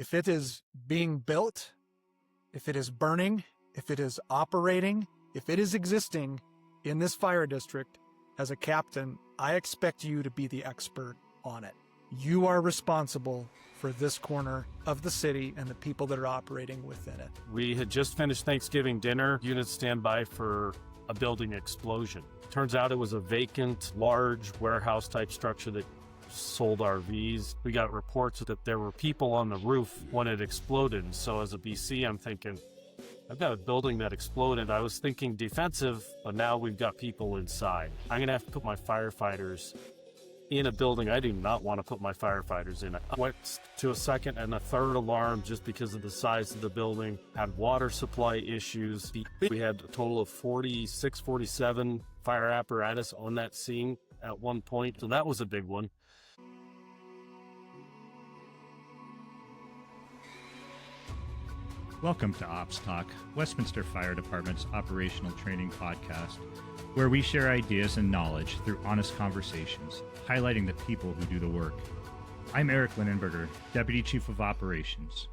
If it is being built, if it is burning, if it is operating, if it is existing in this fire district, as a captain, I expect you to be the expert on it. You are responsible for this corner of the city and the people that are operating within it. We had just finished Thanksgiving dinner. Units stand by for a building explosion. Turns out it was a vacant, large warehouse-type structure that sold RVs. We got reports that there were people on the roof when it exploded. So as a BC, I'm thinking, I've got a building that exploded. I was thinking defensive, but now we've got people inside. I'm going to have to put my firefighters in a building I do not want to put my firefighters in. I went to a second and a third alarm just because of the size of the building, had water supply issues. We had a total of 46, 47 fire apparatus on that scene at one point, so that was a big one. Welcome to Ops Talk, Westminster Fire Department's operational training podcast, where we share ideas and knowledge through honest conversations, highlighting the people who do the work. I'm Eric Linnenburger, Deputy Chief of Operations.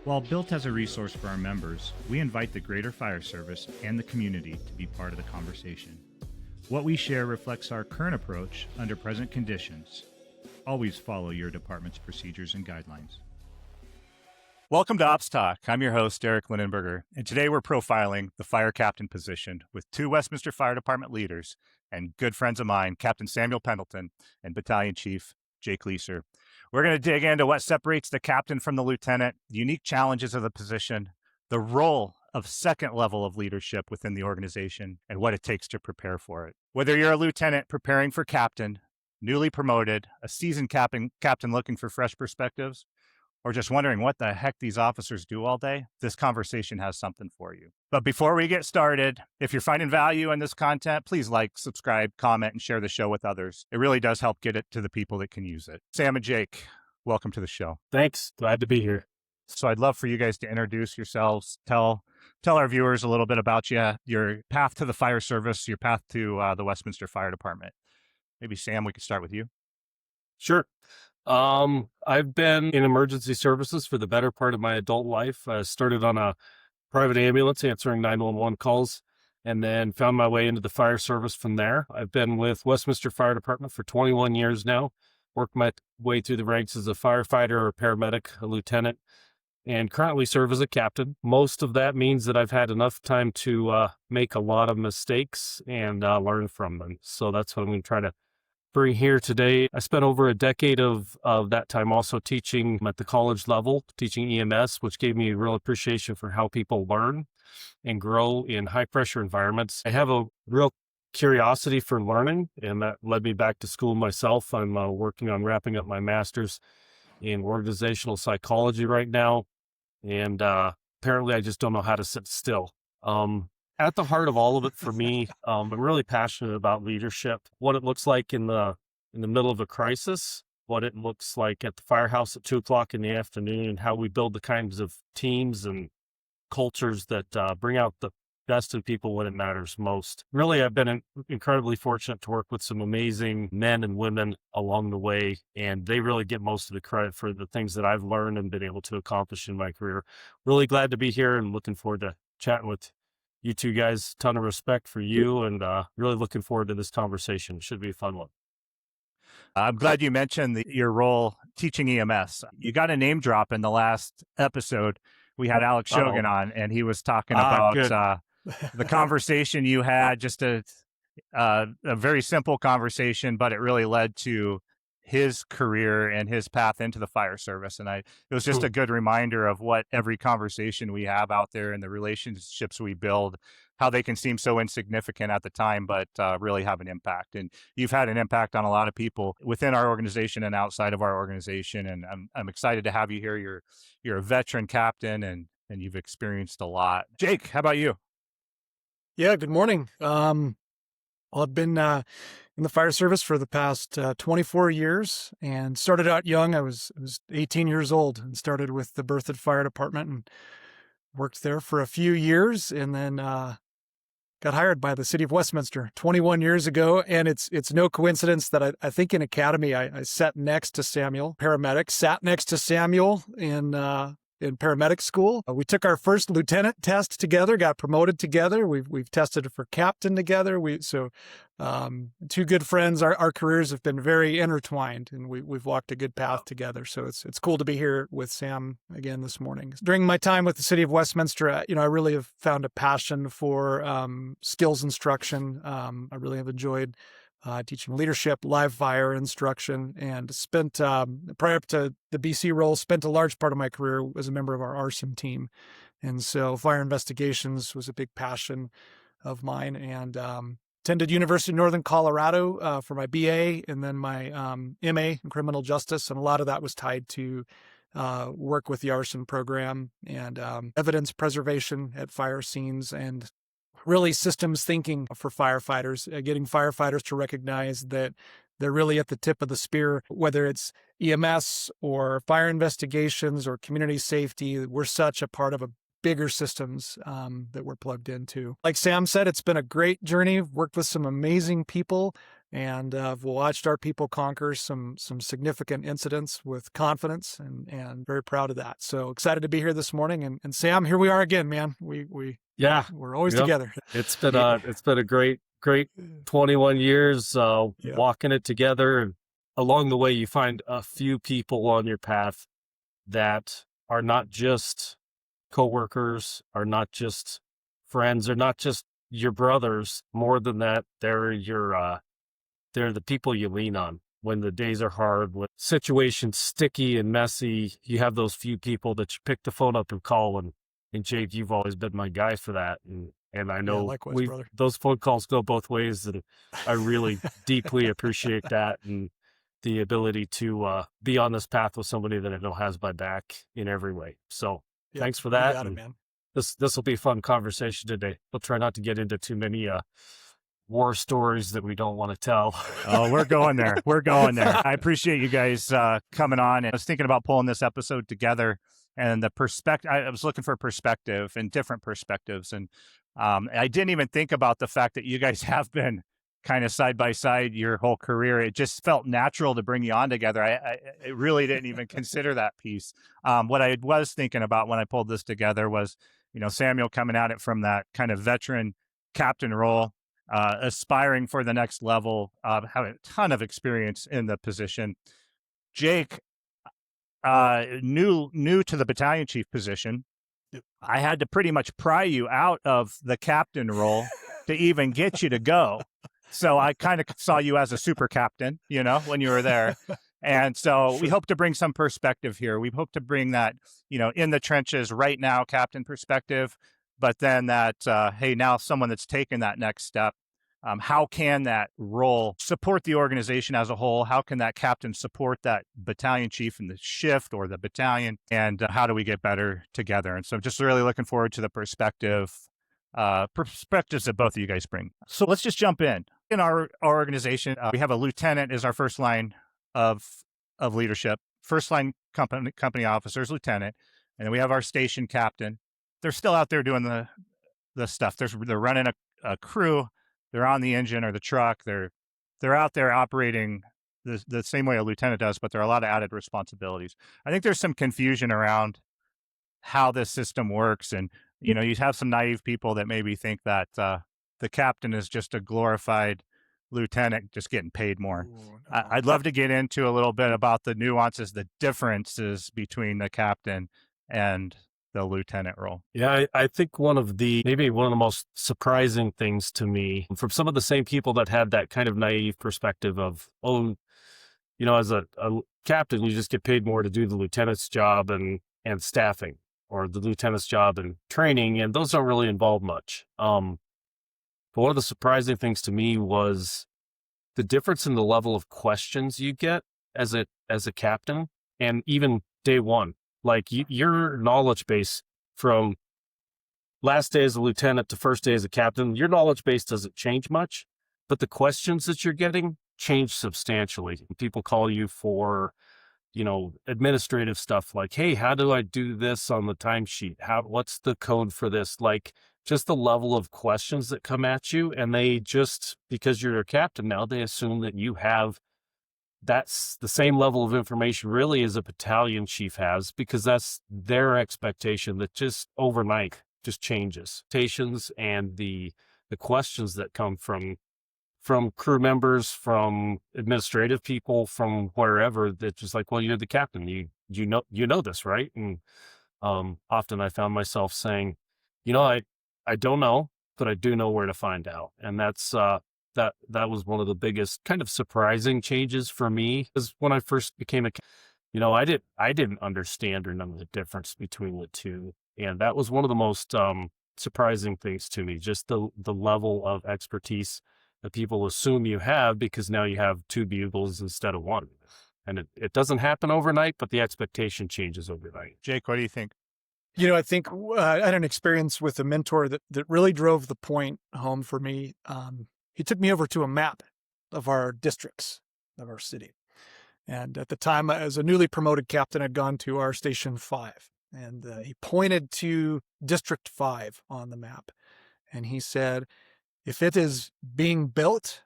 While built as a resource for our members, we invite the greater fire service and the community to be part of the conversation. What we share reflects our current approach under present conditions. Always follow your department's procedures and guidelines. Welcome to Ops Talk. I'm your host, Eric Linnenburger, and today we're profiling the fire captain position with two Westminster Fire Department leaders and good friends of mine, Captain Samuel Pendleton and Battalion Chief Jake Leeser. We're going to dig into what separates the captain from the lieutenant, the unique challenges of the position, the role of second level of leadership within the organization, and what it takes to prepare for it. Whether you're a lieutenant preparing for captain, newly promoted, a seasoned captain looking for fresh perspectives, or just wondering what the heck these officers do all day, this conversation has something for you. But before we get started, if you're finding value in this content, please like, subscribe, comment, and share the show with others. It really does help get it to the people that can use it. Sam and Jake, welcome to the show. Thanks. Glad to be here. So I'd love for you guys to introduce yourselves, tell our viewers a little bit about you, your path to the fire service, your path to the Westminster Fire Department. Maybe Sam, we could start with you. Sure. I've been in emergency services for the better part of my adult life. I started on a private ambulance answering 911 calls and then found my way into the fire service from there. I've been with Westminster Fire Department for 21 years now, worked my way through the ranks as a firefighter, a paramedic, a lieutenant, and currently serve as a captain. Most of that means that I've had enough time to make a lot of mistakes and learn from them. So that's what I'm going to try to bring here today. I spent over a decade of that time also teaching at the college level, teaching EMS, which gave me a real appreciation for how people learn and grow in high pressure environments. I have a real curiosity for learning, and that led me back to school myself. I'm working on wrapping up my master's in organizational psychology right now. And apparently I just don't know how to sit still. At the heart of all of it for me, I'm really passionate about leadership, what it looks like in the middle of a crisis, what it looks like at the firehouse at 2:00 in the afternoon, and how we build the kinds of teams and cultures that bring out the best in people when it matters most. Really, I've been incredibly fortunate to work with some amazing men and women along the way, and they really get most of the credit for the things that I've learned and been able to accomplish in my career. Really glad to be here and looking forward to chatting with you two guys. Ton of respect for you, and really looking forward to this conversation. It should be a fun one. I'm glad you mentioned your role teaching EMS. You got a name drop in the last episode. We had Alex Shogan on, and he was talking about the conversation you had, just a very simple conversation, but it really led to his career and his path into the fire service. And it was just a good reminder of what every conversation we have out there and the relationships we build, how they can seem so insignificant at the time, but really have an impact. And you've had an impact on a lot of people within our organization and outside of our organization. And I'm excited to have you here. You're a veteran captain and you've experienced a lot. Jake, how about you? Yeah, good morning. Well, I've been in the fire service for the past 24 years and started out young. I was 18 years old and started with the Berthoud Fire Department and worked there for a few years, and then got hired by the city of Westminster 21 years ago. And it's no coincidence that I think in Academy, I sat next to Samuel, paramedic, sat next to Samuel in paramedic school. We took our first lieutenant test together, got promoted together. We've tested for captain together. Two good friends. Our careers have been very intertwined, and we've walked a good path together. So it's cool to be here with Sam again this morning. During my time with the city of Westminster, I really have found a passion for skills instruction. I really have enjoyed teaching leadership, live fire instruction, and spent, prior to the BC role, spent a large part of my career as a member of our arson team. And so fire investigations was a big passion of mine, and attended University of Northern Colorado for my BA and then my MA in criminal justice. And a lot of that was tied to work with the arson program and evidence preservation at fire scenes, and really systems thinking for firefighters, getting firefighters to recognize that they're really at the tip of the spear, whether it's EMS or fire investigations or community safety. We're such a part of a bigger systems that we're plugged into. Like Sam said, it's been a great journey. I've worked with some amazing people, and we've watched our people conquer some significant incidents with confidence, and very proud of that. So excited to be here this morning. And Sam, here we are again, man. We're always together. It's been a great 21 years walking it together. And along the way, you find a few people on your path that are not just coworkers, are not just friends, are not just your brothers. More than that, they're the people you lean on when the days are hard, when situations sticky and messy. You have those few people that you pick the phone up and call, and Jake, you've always been my guy for that. And I know likewise, brother. Those phone calls go both ways, and I really deeply appreciate that, and the ability to be on this path with somebody that I know has my back in every way. So thanks for that. You got it, man. This will be a fun conversation today. We'll try not to get into too many war stories that we don't want to tell. Oh, we're going there. I appreciate you guys coming on. I was thinking about pulling this episode together, and the perspective, I was looking for perspective and different perspectives. And I didn't even think about the fact that you guys have been kind of side by side your whole career. It just felt natural to bring you on together. I really didn't even consider that piece. What I was thinking about when I pulled this together was, Samuel coming at it from that kind of veteran captain role, aspiring for the next level, having a ton of experience in the position. Jake, new to the battalion chief position. Yep. I had to pretty much pry you out of the captain role to even get you to go. So I kind of saw you as a super captain, when you were there. And so we hope to bring some perspective here. We hope to bring that, in the trenches right now, captain perspective, but then that, hey, now someone that's taken that next step, how can that role support the organization as a whole? How can that captain support that battalion chief in the shift or the battalion? And how do we get better together? And so just really looking forward to the perspectives that both of you guys bring. So let's just jump in. In our organization, we have a lieutenant as our first line of leadership, first line company officers, lieutenant, and then we have our station captain. They're still out there doing the stuff. They're running a crew. They're on the engine or the truck. They're out there operating the same way a lieutenant does, but there are a lot of added responsibilities. I think there's some confusion around how this system works, and you have some naive people that maybe think that the captain is just a glorified lieutenant just getting paid more. Ooh, no. I'd love to get into a little bit about the nuances, the differences between the captain and the lieutenant role. Yeah, I think maybe one of the most surprising things to me from some of the same people that had that kind of naive perspective of, as a captain, you just get paid more to do the lieutenant's job and staffing, or the lieutenant's job and training, and those don't really involve much. But one of the surprising things to me was the difference in the level of questions you get as a captain, and even day one. Like your knowledge base from last day as a lieutenant to first day as a captain, your knowledge base doesn't change much, but the questions that you're getting change substantially. People call you for, administrative stuff like, hey, how do I do this on the timesheet? What's the code for this? Like, just the level of questions that come at you. And they just, because you're a captain now, they assume that you have that's the same level of information really as a battalion chief has, because that's their expectation that just overnight just changes. Expectations and the questions that come from crew members, from administrative people, from wherever, that just like, well, you're the captain, you know this, right? And often I found myself saying, I don't know, but I do know where to find out. And that's that was one of the biggest kind of surprising changes for me, because when I first became I didn't understand or know the difference between the two. And that was one of the most surprising things to me, just the level of expertise that people assume you have, because now you have two bugles instead of one. And it doesn't happen overnight, but the expectation changes overnight. Jake, what do you think? I think I had an experience with a mentor that really drove the point home for me. He took me over to a map of our districts of our city. And at the time, as a newly promoted captain, I'd gone to our Station 5. And he pointed to District 5 on the map. And he said, if it is being built,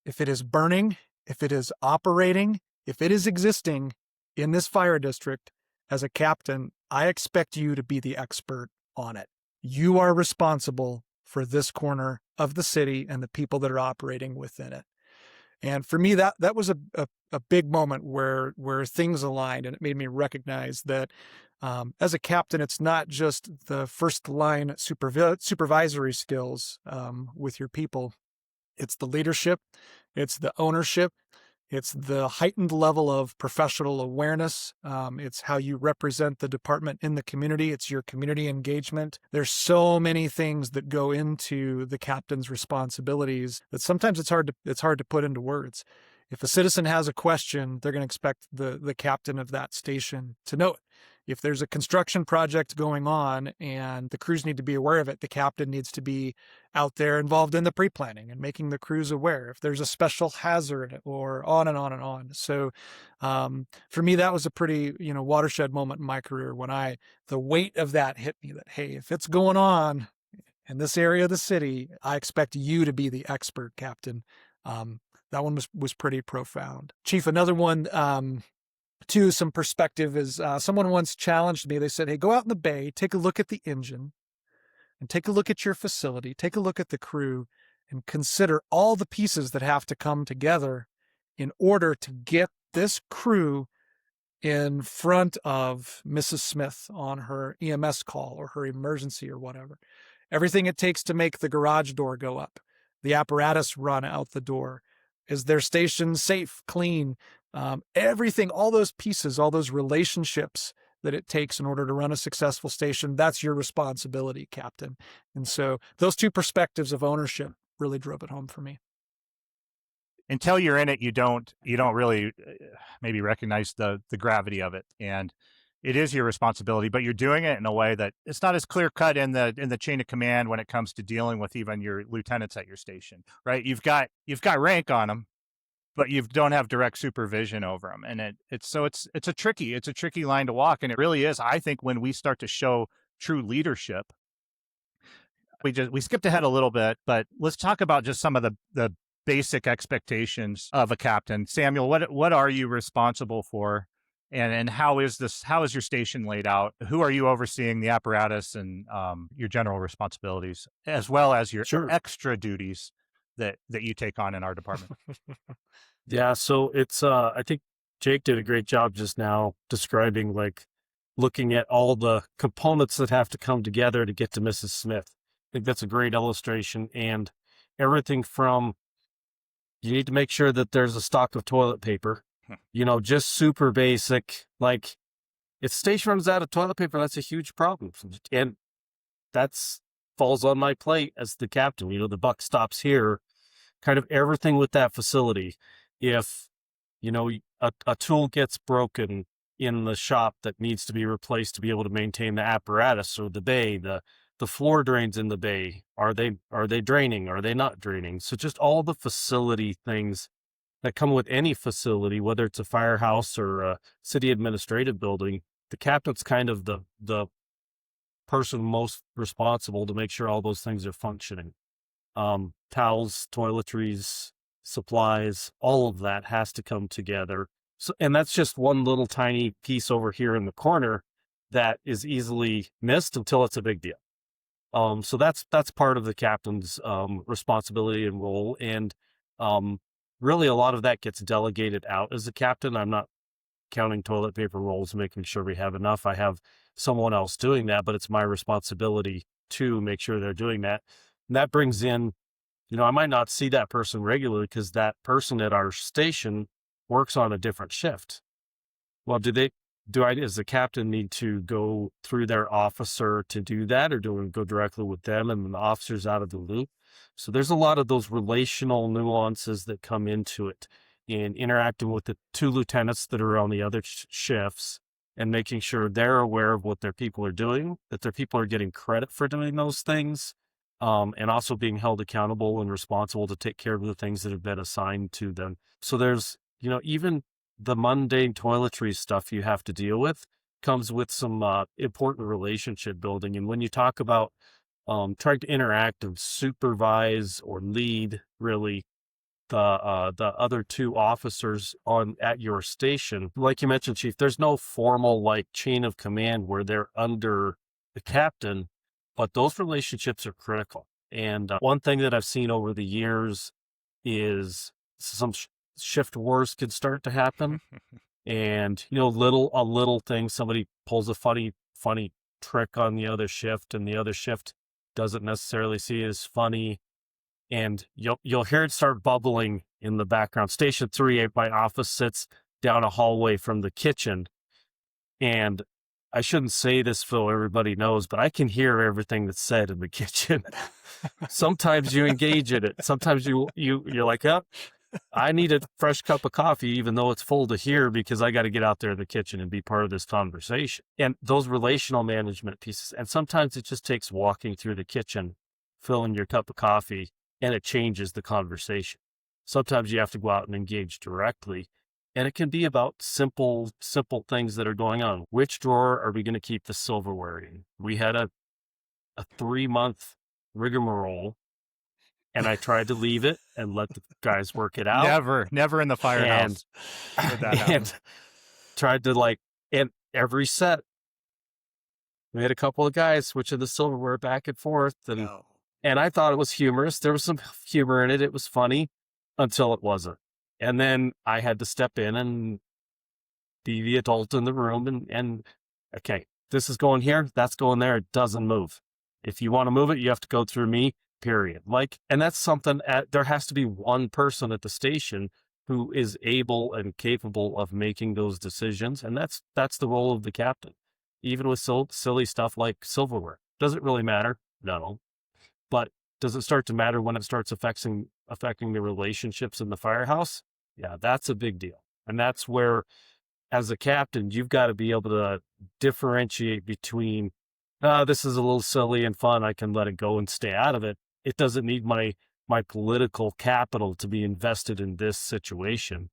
if it is burning, if it is operating, if it is existing in this fire district, as a captain, I expect you to be the expert on it. You are responsible for this corner of the city and the people that are operating within it. And for me, that was a big moment where things aligned, and it made me recognize that as a captain, it's not just the first line supervisory skills with your people. It's the leadership, it's the ownership, it's the heightened level of professional awareness. It's how you represent the department in the community. It's your community engagement. There's so many things that go into the captain's responsibilities that sometimes it's hard to put into words. If a citizen has a question, they're going to expect the captain of that station to know it. If there's a construction project going on and the crews need to be aware of it, the captain needs to be out there involved in the pre-planning and making the crews aware. If there's a special hazard, or on and on and on. So for me, that was a pretty, watershed moment in my career when the weight of that hit me, that, hey, if it's going on in this area of the city, I expect you to be the expert, captain. That one was pretty profound. Chief, another one, to some perspective is someone once challenged me. They said, hey, go out in the bay, take a look at the engine, and take a look at your facility, take a look at the crew, and consider all the pieces that have to come together in order to get this crew in front of Mrs. Smith on her EMS call or her emergency or whatever. Everything it takes to make the garage door go up, the apparatus run out the door. Is their station safe, clean? Everything, all those pieces, all those relationships that it takes in order to run a successful station, that's your responsibility, captain. And so those two perspectives of ownership really drove it home for me. Until you're in it, you don't really maybe recognize the gravity of it, and it is your responsibility. But you're doing it in a way that it's not as clear cut in the chain of command when it comes to dealing with even your lieutenants at your station, right? You've got rank on them, but you don't have direct supervision over them, and it's a tricky line to walk, and it really is. I think when we start to show true leadership, we skipped ahead a little bit, but let's talk about just some of the basic expectations of a captain. Samuel, what are you responsible for, and how is your station laid out? Who are you overseeing, the apparatus, and your general responsibilities, as well as your extra duties that you take on in our department? Yeah, so it's I think Jake did a great job just now describing, like, looking at all the components that have to come together to get to Mrs. Smith. I think that's a great illustration. And everything from, you need to make sure that there's a stock of toilet paper, just super basic. Like, if the station runs out of toilet paper, that's a huge problem. And that's falls on my plate as the captain. The buck stops here. Kind of everything with that facility. If, a tool gets broken in the shop that needs to be replaced to be able to maintain the apparatus or the bay, the floor drains in the bay, are they draining? Are they not draining? So just all the facility things that come with any facility, whether it's a firehouse or a city administrative building, the captain's kind of the person most responsible to make sure all those things are functioning. Towels, toiletries, supplies, all of that has to come together. So, and that's just one little tiny piece over here in the corner that is easily missed until it's a big deal. So that's part of the captain's responsibility and role. And really a lot of that gets delegated out as a captain. I'm not counting toilet paper rolls, making sure we have enough. I have someone else doing that, but it's my responsibility to make sure they're doing that. And that brings in, I might not see that person regularly because that person at our station works on a different shift. Well, does the captain need to go through their officer to do that, or do we go directly with them and the officer's out of the loop? So there's a lot of those relational nuances that come into it in interacting with the two lieutenants that are on the other shifts and making sure they're aware of what their people are doing, that their people are getting credit for doing those things, and also being held accountable and responsible to take care of the things that have been assigned to them. So there's, even the mundane toiletry stuff you have to deal with comes with some important relationship building. And when you talk about trying to interact and supervise or lead really the other two officers at your station, like you mentioned, Chief, there's no formal chain of command where they're under the captain, but those relationships are critical. And one thing that I've seen over the years is some shift wars could start to happen. And, a little thing, somebody pulls a funny trick on the other shift and the other shift doesn't necessarily see it as funny. And you'll hear it start bubbling in the background. Station 3, my office sits down a hallway from the kitchen. And I shouldn't say this, Phil, everybody knows, but I can hear everything that's said in the kitchen. Sometimes you engage in it. Sometimes you're like, oh, I need a fresh cup of coffee, even though it's full to hear, because I got to get out there in the kitchen and be part of this conversation. And those relational management pieces. And sometimes it just takes walking through the kitchen, filling your cup of coffee, and it changes the conversation. Sometimes you have to go out and engage directly. And it can be about simple things that are going on. Which drawer are we going to keep the silverware in? We had a 3-month rigmarole, and I tried to leave it and let the guys work it out. Never in the firehouse would that happen. And tried to and every set, we had a couple of guys switching the silverware back and forth. And I thought it was humorous. There was some humor in it. It was funny until it wasn't. And then I had to step in and be the adult in the room and okay, this is going here, that's going there. It doesn't move. If you want to move it, you have to go through me, period. And that's something there has to be one person at the station who is able and capable of making those decisions. And that's the role of the captain. Even with silly stuff like silverware. Does it really matter? No. But does it start to matter when it starts affecting the relationships in the firehouse? Yeah, that's a big deal. And that's where, as a captain, you've got to be able to differentiate between, this is a little silly and fun, I can let it go and stay out of it. It doesn't need my political capital to be invested in this situation,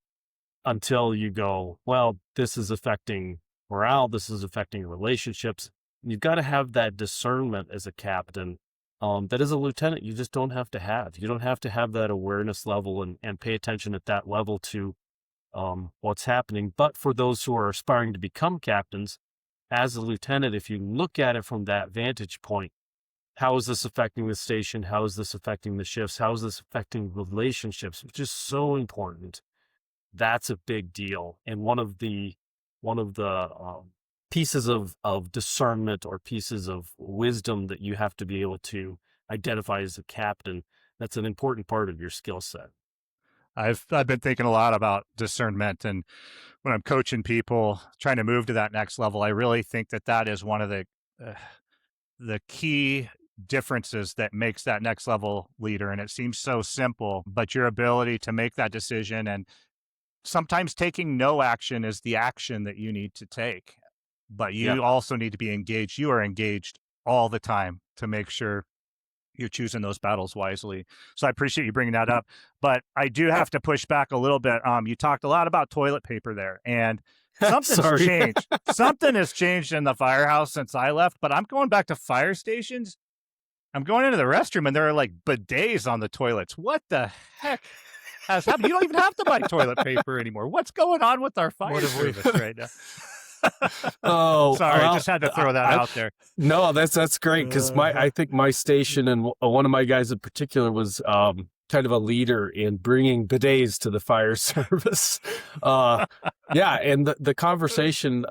until you go, well, this is affecting morale, this is affecting relationships. You've got to have that discernment as a captain. That as a lieutenant, you just don't have to have. You don't have to have that awareness level and pay attention at that level to what's happening. But for those who are aspiring to become captains, as a lieutenant, if you look at it from that vantage point, how is this affecting the station? How is this affecting the shifts? How is this affecting relationships? Which is so important. That's a big deal. And one of the pieces of discernment or pieces of wisdom that you have to be able to identify as a captain, that's an important part of your skill set. I've been thinking a lot about discernment, and when I'm coaching people trying to move to that next level, I really think that is one of the key differences that makes that next level leader. And it seems so simple, but your ability to make that decision, and sometimes taking no action is the action that you need to take. But you also need to be engaged. You are engaged all the time to make sure you're choosing those battles wisely. So I appreciate you bringing that up. But I do have to push back a little bit. You talked a lot about toilet paper there. And Something's Sorry. changed. Something has changed in the firehouse since I left, but I'm going back to fire stations. I'm going into the restroom and there are like bidets on the toilets. What the heck has happened? You don't even have to buy toilet paper anymore. What's going on with our fire service right now? Oh, Sorry, well, I just had to throw that out there. No, that's great because I think my station and one of my guys in particular was kind of a leader in bringing bidets to the fire service. Yeah, and the conversation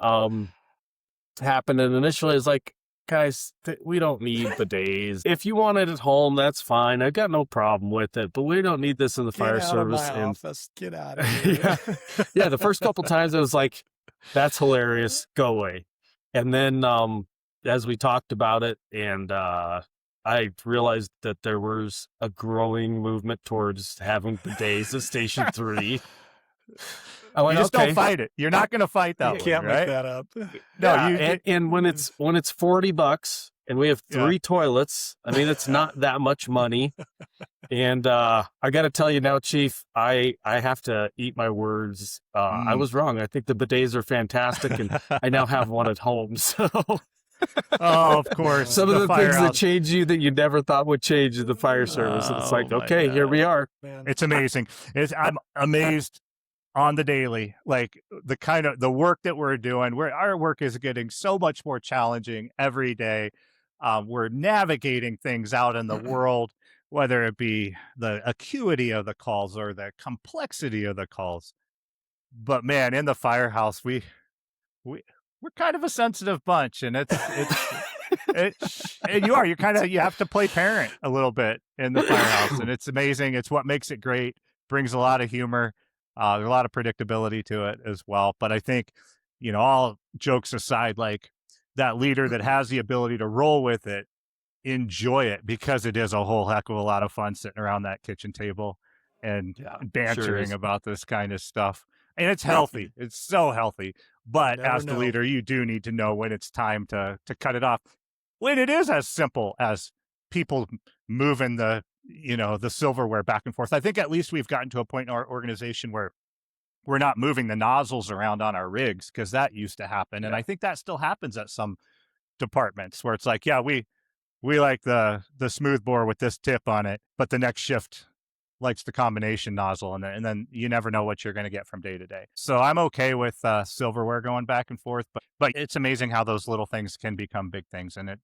happened, and initially it's like, guys, we don't need bidets. If you want it at home, that's fine. I've got no problem with it, but we don't need this in the fire service. Of my office. Get out of here. Yeah, the first couple times it was like, that's hilarious. Go away. And then as we talked about it, and I realized that there was a growing movement towards having bidets at Station 3. I went, You just okay. don't fight it. You're not going to fight that You one, can't right? make that up. No, Yeah, and when it's $40 and we have 3 toilets, I mean, it's not that much money. And I got to tell you now, Chief, I have to eat my words. I was wrong. I think the bidets are fantastic, and I now have one at home. So, Oh, of course. some of the things that firehouse. change you that you never thought would change in the fire service. And it's like, Oh, my okay, here we are. Man. It's amazing. I'm amazed on the daily, like the kind of the work that we're doing. Our work is getting so much more challenging every day. We're navigating things out in the world, whether it be the acuity of the calls or the complexity of the calls. But man, in the firehouse, we're kind of a sensitive bunch, and and you have to play parent a little bit in the firehouse, and it's amazing. It's what makes it great. Brings a lot of humor. There's a lot of predictability to it as well. But I think, all jokes aside, like that leader that has the ability to roll with it, enjoy it, because it is a whole heck of a lot of fun sitting around that kitchen table and bantering about this kind of stuff. And it's healthy. It's so healthy. But as the leader, you do need to know when it's time to cut it off. When it is as simple as people moving the silverware back and forth. I think at least we've gotten to a point in our organization where we're not moving the nozzles around on our rigs, because that used to happen. And I think that still happens at some departments where it's like, we like the smooth bore with this tip on it, but the next shift likes the combination nozzle, and then you never know what you're going to get from day to day. So I'm okay with silverware going back and forth, but it's amazing how those little things can become big things, and it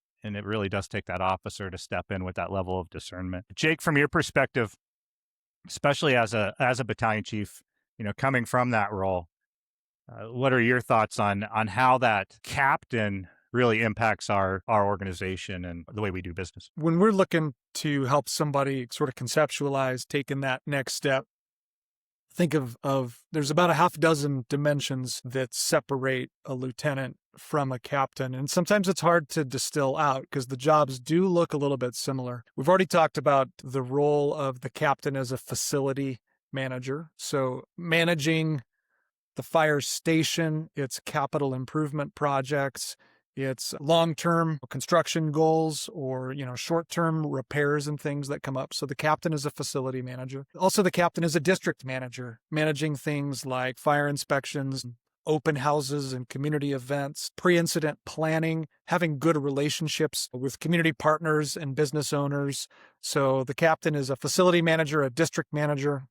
really does take that officer to step in with that level of discernment. Jake, from your perspective, especially as a battalion chief, coming from that role, what are your thoughts on how that captain really impacts our organization and the way we do business? When we're looking to help somebody sort of conceptualize taking that next step, think of there's about a half dozen dimensions that separate a lieutenant from a captain. And sometimes it's hard to distill out because the jobs do look a little bit similar. We've already talked about the role of the captain as a facility manager. So managing the fire station, its capital improvement projects, its long-term construction goals, or, short-term repairs and things that come up. So the captain is a facility manager. Also, the captain is a district manager, managing things like fire inspections, open houses and community events, pre-incident planning, having good relationships with community partners and business owners. So the captain is a facility manager, a district manager.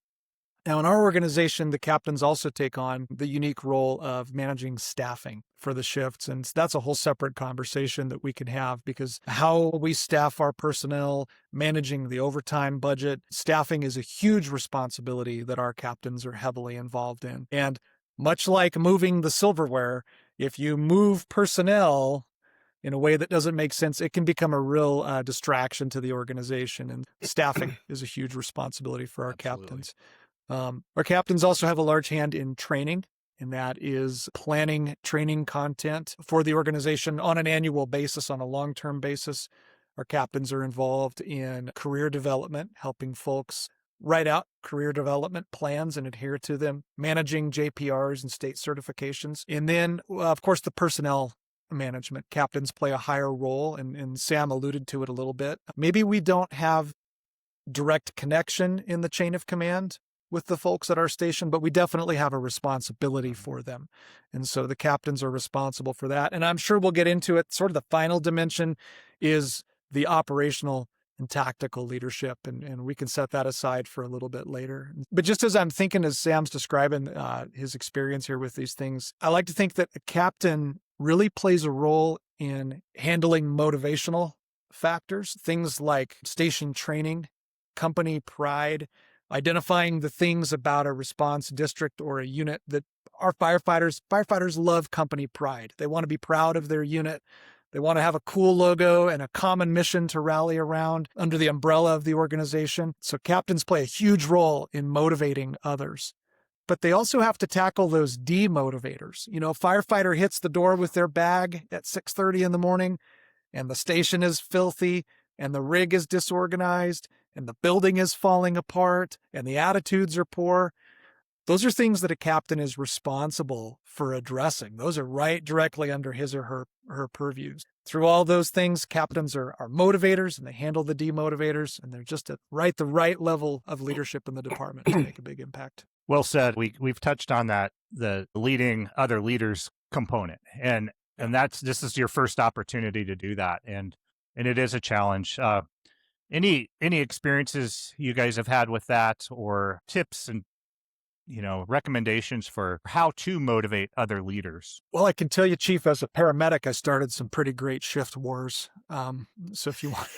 Now, in our organization, the captains also take on the unique role of managing staffing for the shifts. And that's a whole separate conversation that we can have, because how we staff our personnel, managing the overtime budget, staffing is a huge responsibility that our captains are heavily involved in. And much like moving the silverware, if you move personnel in a way that doesn't make sense, it can become a real distraction to the organization. And staffing is a huge responsibility for our captains. Our captains also have a large hand in training, and that is planning training content for the organization on an annual basis, on a long-term basis. Our captains are involved in career development, helping folks write out career development plans and adhere to them, managing JPRs and state certifications. And then, of course, the personnel management. Captains play a higher role, and Sam alluded to it a little bit. Maybe we don't have direct connection in the chain of command, with the folks at our station, but we definitely have a responsibility for them. And so the captains are responsible for that. And I'm sure we'll get into it. Sort of the final dimension is the operational and tactical leadership. And we can set that aside for a little bit later. But just as I'm thinking, as Sam's describing his experience here with these things, I like to think that a captain really plays a role in handling motivational factors, things like station training, company pride, identifying the things about a response district or a unit that our firefighters love company pride. They want to be proud of their unit. They want to have a cool logo and a common mission to rally around under the umbrella of the organization. So captains play a huge role in motivating others. But they also have to tackle those demotivators. You know, a firefighter hits the door with their bag at 6:30 in the morning, and the station is filthy, and the rig is disorganized, and the building is falling apart, and the attitudes are poor. Those are things that a captain is responsible for addressing. Those are right directly under his or her purviews. Through all those things, captains are motivators, and they handle the demotivators, and they're just at the right level of leadership in the department to make a big impact. Well said. We've touched on that, the leading other leaders component, and this is your first opportunity to do that, and it is a challenge. Any experiences you guys have had with that, or tips and recommendations for how to motivate other leaders? Well, I can tell you, Chief, as a paramedic, I started some pretty great shift wars. So if you want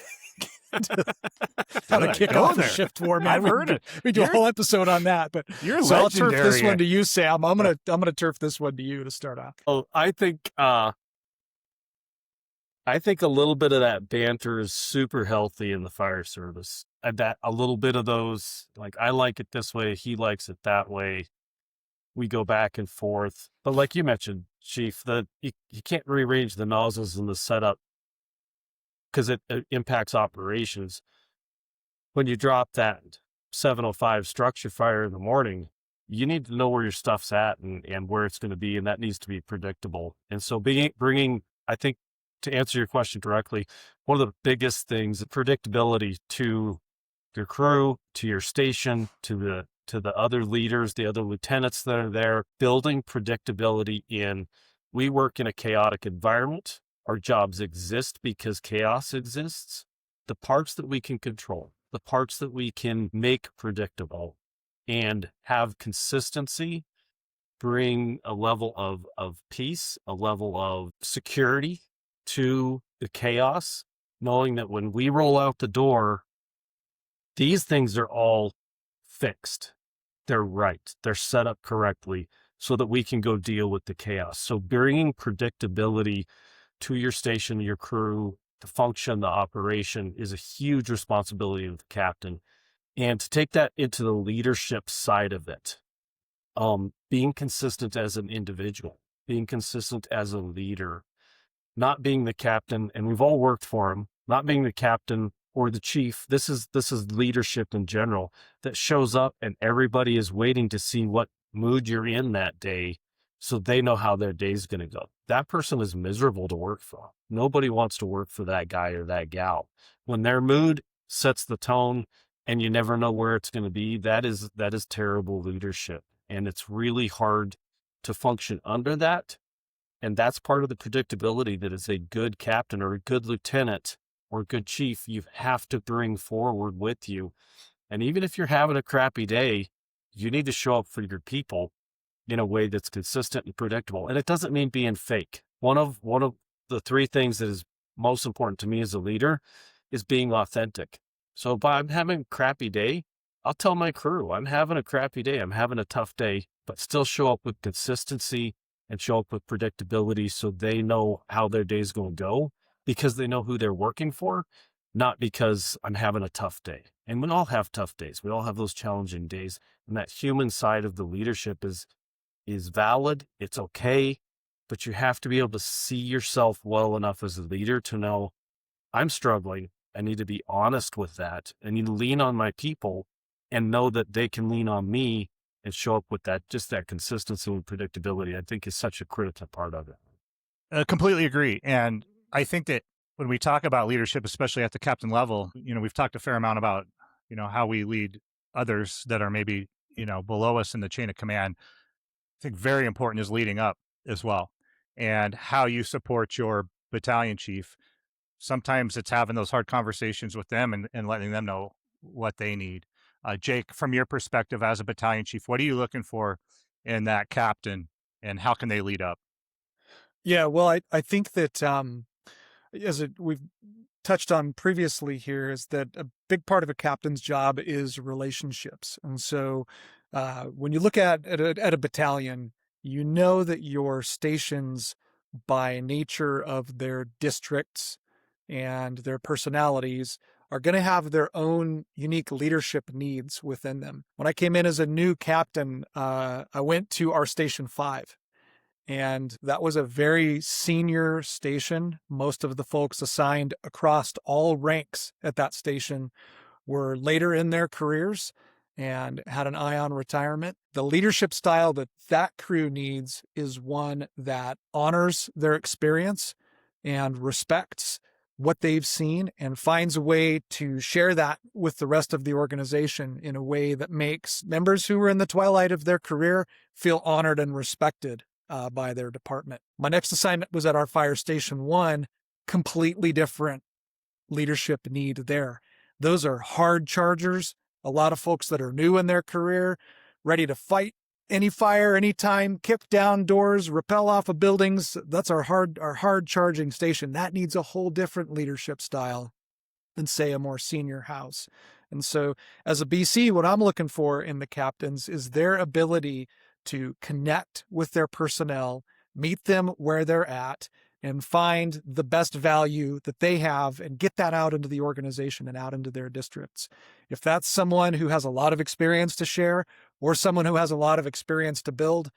how to kick off a shift war, man, I've heard it. We do a whole episode on that. But You're so I'll turf legendary. this one to you, Sam. I'm gonna turf this one to you to start off. Oh, I think a little bit of that banter is super healthy in the fire service. That a little bit of those, like, I like it this way, he likes it that way. We go back and forth. But like you mentioned, Chief, you can't rearrange the nozzles in the setup because it impacts operations. When you drop that 705 structure fire in the morning, you need to know where your stuff's at and where it's going to be, and that needs to be predictable. And so bringing, I think, to answer your question directly, one of the biggest things is predictability to your crew, to your station, to the other leaders, the other lieutenants that are there, building predictability in. We work in a chaotic environment. Our jobs exist because chaos exists. The parts that we can control, the parts that we can make predictable and have consistency, bring a level of peace, a level of security to the chaos, knowing that when we roll out the door, these things are all fixed. They're right. They're set up correctly so that we can go deal with the chaos. So bringing predictability to your station, your crew, to function the operation is a huge responsibility of the captain. And to take that into the leadership side of it, being consistent as an individual, being consistent as a leader, not being the captain, and we've all worked for him, not being the captain or the chief. This is leadership in general that shows up and everybody is waiting to see what mood you're in that day so they know how their day's going to go. That person is miserable to work for. Nobody wants to work for that guy or that gal. When their mood sets the tone and you never know where it's going to be, that is terrible leadership. And it's really hard to function under that. And that's part of the predictability that is a good captain or a good lieutenant or a good chief you have to bring forward with you. And even if you're having a crappy day, you need to show up for your people in a way that's consistent and predictable. And it doesn't mean being fake. One of the three things that is most important to me as a leader is being authentic. So if I'm having a crappy day, I'll tell my crew, I'm having a crappy day, I'm having a tough day, but still show up with consistency and show up with predictability so they know how their day's going to go because they know who they're working for, not because I'm having a tough day. And we all have tough days. We all have those challenging days. And that human side of the leadership is valid. It's okay. But you have to be able to see yourself well enough as a leader to know I'm struggling. I need to be honest with that. I need to lean on my people and know that they can lean on me and show up with that, just that consistency and predictability, I think is such a critical part of it. I completely agree. And I think that when we talk about leadership, especially at the captain level, we've talked a fair amount about, how we lead others that are maybe below us in the chain of command, I think very important is leading up as well, and how you support your battalion chief. Sometimes it's having those hard conversations with them and letting them know what they need. Jake, from your perspective as a battalion chief, what are you looking for in that captain, and how can they lead up? Yeah, well, I think that we've touched on previously here, is that a big part of a captain's job is relationships. And so when you look at a battalion, you know that your stations, by nature of their districts and their personalities, are going to have their own unique leadership needs within them. When I came in as a new captain, I went to our Station 5. And that was a very senior station. Most of the folks assigned across all ranks at that station were later in their careers and had an eye on retirement. The leadership style that that crew needs is one that honors their experience and respects what they've seen and finds a way to share that with the rest of the organization in a way that makes members who are in the twilight of their career feel honored and respected by their department. My next assignment was at our Fire Station 1, completely different leadership need there. Those are hard chargers, a lot of folks that are new in their career, ready to fight any fire, anytime, kick down doors, rappel off of buildings. That's our hard charging station. That needs a whole different leadership style than, say, a more senior house. And so as a BC, what I'm looking for in the captains is their ability to connect with their personnel, meet them where they're at, and find the best value that they have and get that out into the organization and out into their districts. If that's someone who has a lot of experience to share or someone who has a lot of experience to build,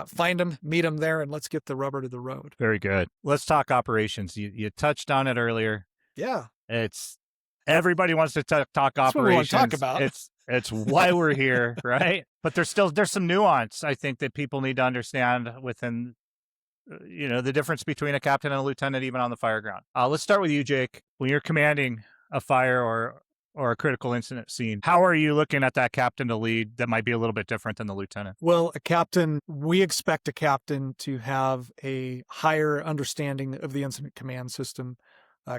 find them, meet them there, and let's get the rubber to the road. Very good. Let's talk operations. You touched on it earlier. Yeah. It's everybody wants to talk That's operations. what we want to talk about. It's why we're here, right? But there's some nuance, I think, that people need to understand within, the difference between a captain and a lieutenant, even on the fire ground. Let's start with you, Jake. When you're commanding a fire or a critical incident scene, how are you looking at that captain to lead that might be a little bit different than the lieutenant? Well, we expect a captain to have a higher understanding of the incident command system.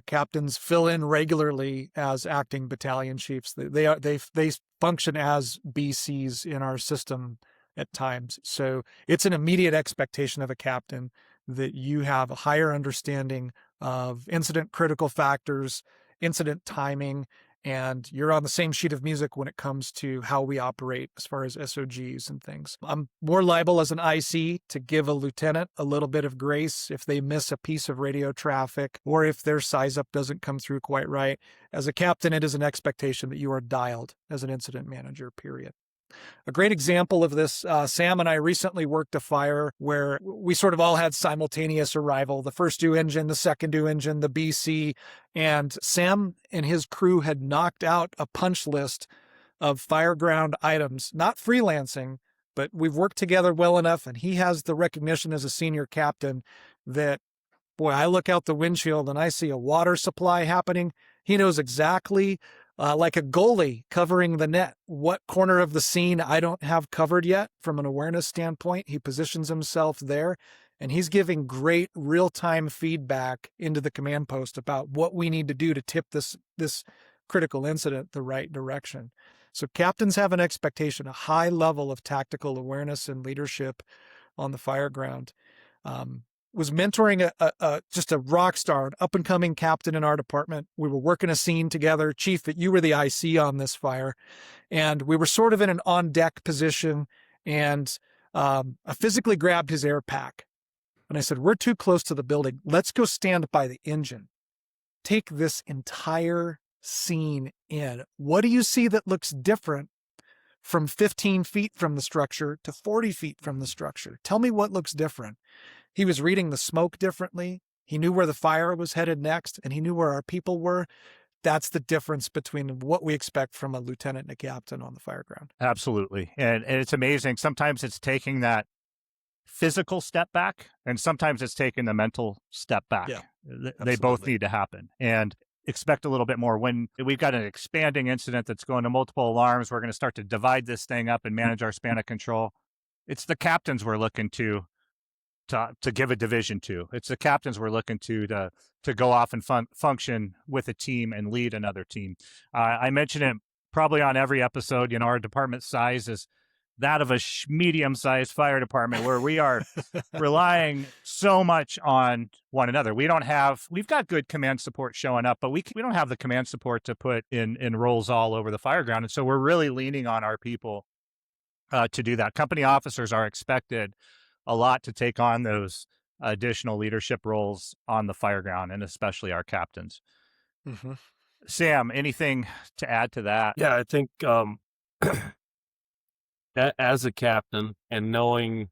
Captains fill in regularly as acting battalion chiefs. They function as BCs in our system at times. So it's an immediate expectation of a captain that you have a higher understanding of incident critical factors, incident timing, and you're on the same sheet of music when it comes to how we operate as far as SOGs and things. I'm more liable as an IC to give a lieutenant a little bit of grace if they miss a piece of radio traffic or if their size up doesn't come through quite right. As a captain, it is an expectation that you are dialed as an incident manager, period. A great example of this, Sam and I recently worked a fire where we sort of all had simultaneous arrival, the first due engine, the second due engine, the BC, and Sam and his crew had knocked out a punch list of fireground items, not freelancing, but we've worked together well enough, and he has the recognition as a senior captain that, boy, I look out the windshield and I see a water supply happening. He knows exactly, like a goalie covering the net, what corner of the scene I don't have covered yet from an awareness standpoint. He positions himself there, and he's giving great real-time feedback into the command post about what we need to do to tip this critical incident the right direction. So captains have an expectation, a high level of tactical awareness and leadership on the fire ground. Was mentoring just a rock star, an up-and-coming captain in our department. We were working a scene together. Chief, you were the IC on this fire, and we were sort of in an on-deck position, and I physically grabbed his air pack, and I said, we're too close to the building. Let's go stand by the engine. Take this entire scene in. What do you see that looks different from 15 feet from the structure to 40 feet from the structure? Tell me what looks different. He was reading the smoke differently. He knew where the fire was headed next, and he knew where our people were. That's the difference between what we expect from a lieutenant and a captain on the fire ground. Absolutely. And it's amazing. Sometimes it's taking that physical step back, and sometimes it's taking the mental step back. Yeah, they both need to happen. And expect a little bit more. When we've got an expanding incident that's going to multiple alarms, we're going to start to divide this thing up and manage our span of control. It's the captains we're looking to give a division to. It's the captains we're looking to go off and function with a team and lead another team. I mentioned it probably on every episode. Our department size is that of a medium-sized fire department, where we are relying so much on one another. We've got good command support showing up, but we don't have the command support to put in roles all over the fire ground. And so we're really leaning on our people to do that. Company officers are expected a lot to take on those additional leadership roles on the fire ground, and especially our captains. Mm-hmm. Sam, anything to add to that? Yeah, I think as a captain and knowing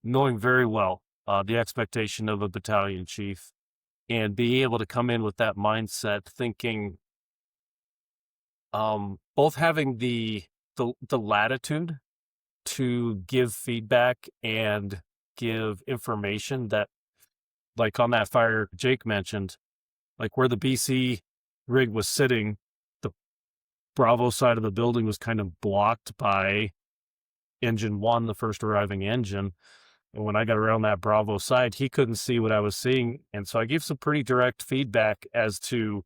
very well the expectation of a battalion chief, and being able to come in with that mindset, thinking both having the latitude to give feedback and give information that, like on that fire Jake mentioned, like where the BC rig was sitting, the Bravo side of the building was kind of blocked by engine 1, the first arriving engine. And when I got around that Bravo side, he couldn't see what I was seeing. And so I gave some pretty direct feedback as to,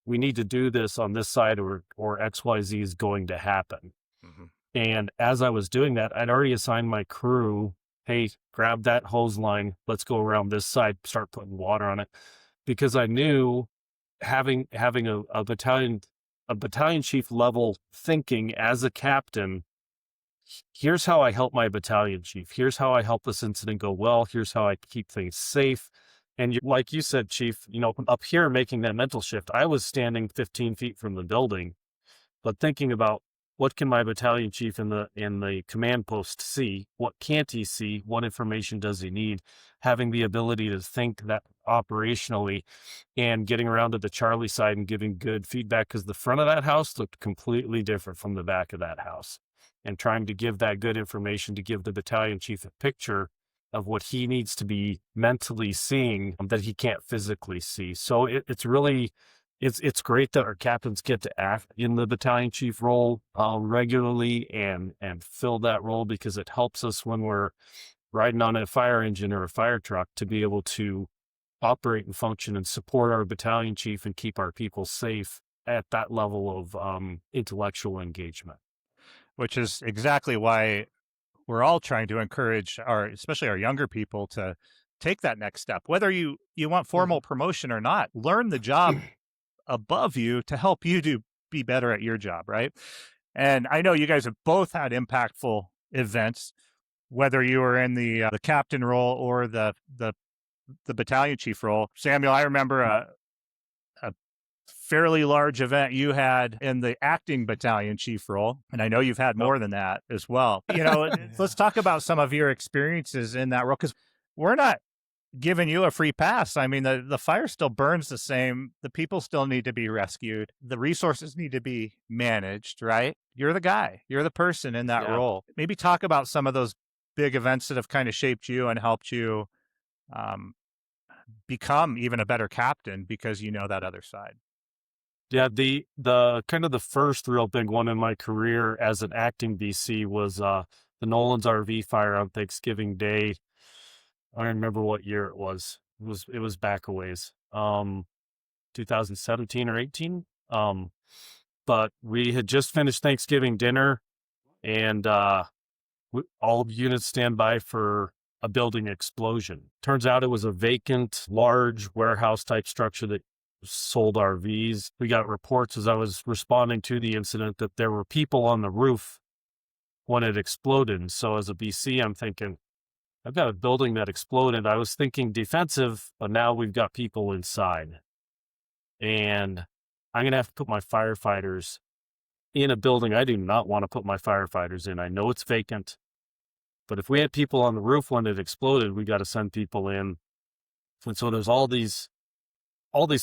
we need to do this on this side, or XYZ is going to happen. Mm-hmm. And as I was doing that, I'd already assigned my crew, hey, grab that hose line, let's go around this side, start putting water on it. Because I knew having a battalion chief level thinking as a captain, here's how I help my battalion chief. Here's how I help this incident go well. Here's how I keep things safe. And like you said, Chief, up here making that mental shift, I was standing 15 feet from the building, but thinking about, what can my battalion chief in the command post see? What can't he see? What information does he need? Having the ability to think that operationally, and getting around to the Charlie side and giving good feedback, because the front of that house looked completely different from the back of that house, and trying to give that good information to give the battalion chief a picture of what he needs to be mentally seeing that he can't physically see. So it's really, it's great that our captains get to act in the battalion chief role regularly and fill that role, because it helps us when we're riding on a fire engine or a fire truck to be able to operate and function and support our battalion chief and keep our people safe at that level of intellectual engagement. Which is exactly why we're all trying to encourage especially our younger people, to take that next step. Whether you want formal promotion or not, learn the job above you to help you be better at your job, right? And I know you guys have both had impactful events, whether you were in the captain role or the battalion chief role. Samuel, I remember a fairly large event you had in the acting battalion chief role, and I know you've had more than that as well. Let's talk about some of your experiences in that role, because we're not giving you a free pass. I mean, the fire still burns the same. The people still need to be rescued. The resources need to be managed, right? You're the guy. You're the person in that role. Maybe talk about some of those big events that have kind of shaped you and helped you become even a better captain, because you know that other side. Yeah, the kind of the first real big one in my career as an acting BC was the Nolan's RV fire on Thanksgiving Day. I don't remember what year it was. It was back a ways, 2017 or 18. But we had just finished Thanksgiving dinner, and all units stand by for a building explosion. Turns out it was a vacant, large warehouse type structure that sold RVs. We got reports as I was responding to the incident that there were people on the roof when it exploded. So as a BC, I'm thinking, I've got a building that exploded. I was thinking defensive, but now we've got people inside. And I'm going to have to put my firefighters in a building I do not want to put my firefighters in. I know it's vacant, but if we had people on the roof when it exploded, we got to send people in. And so there's all these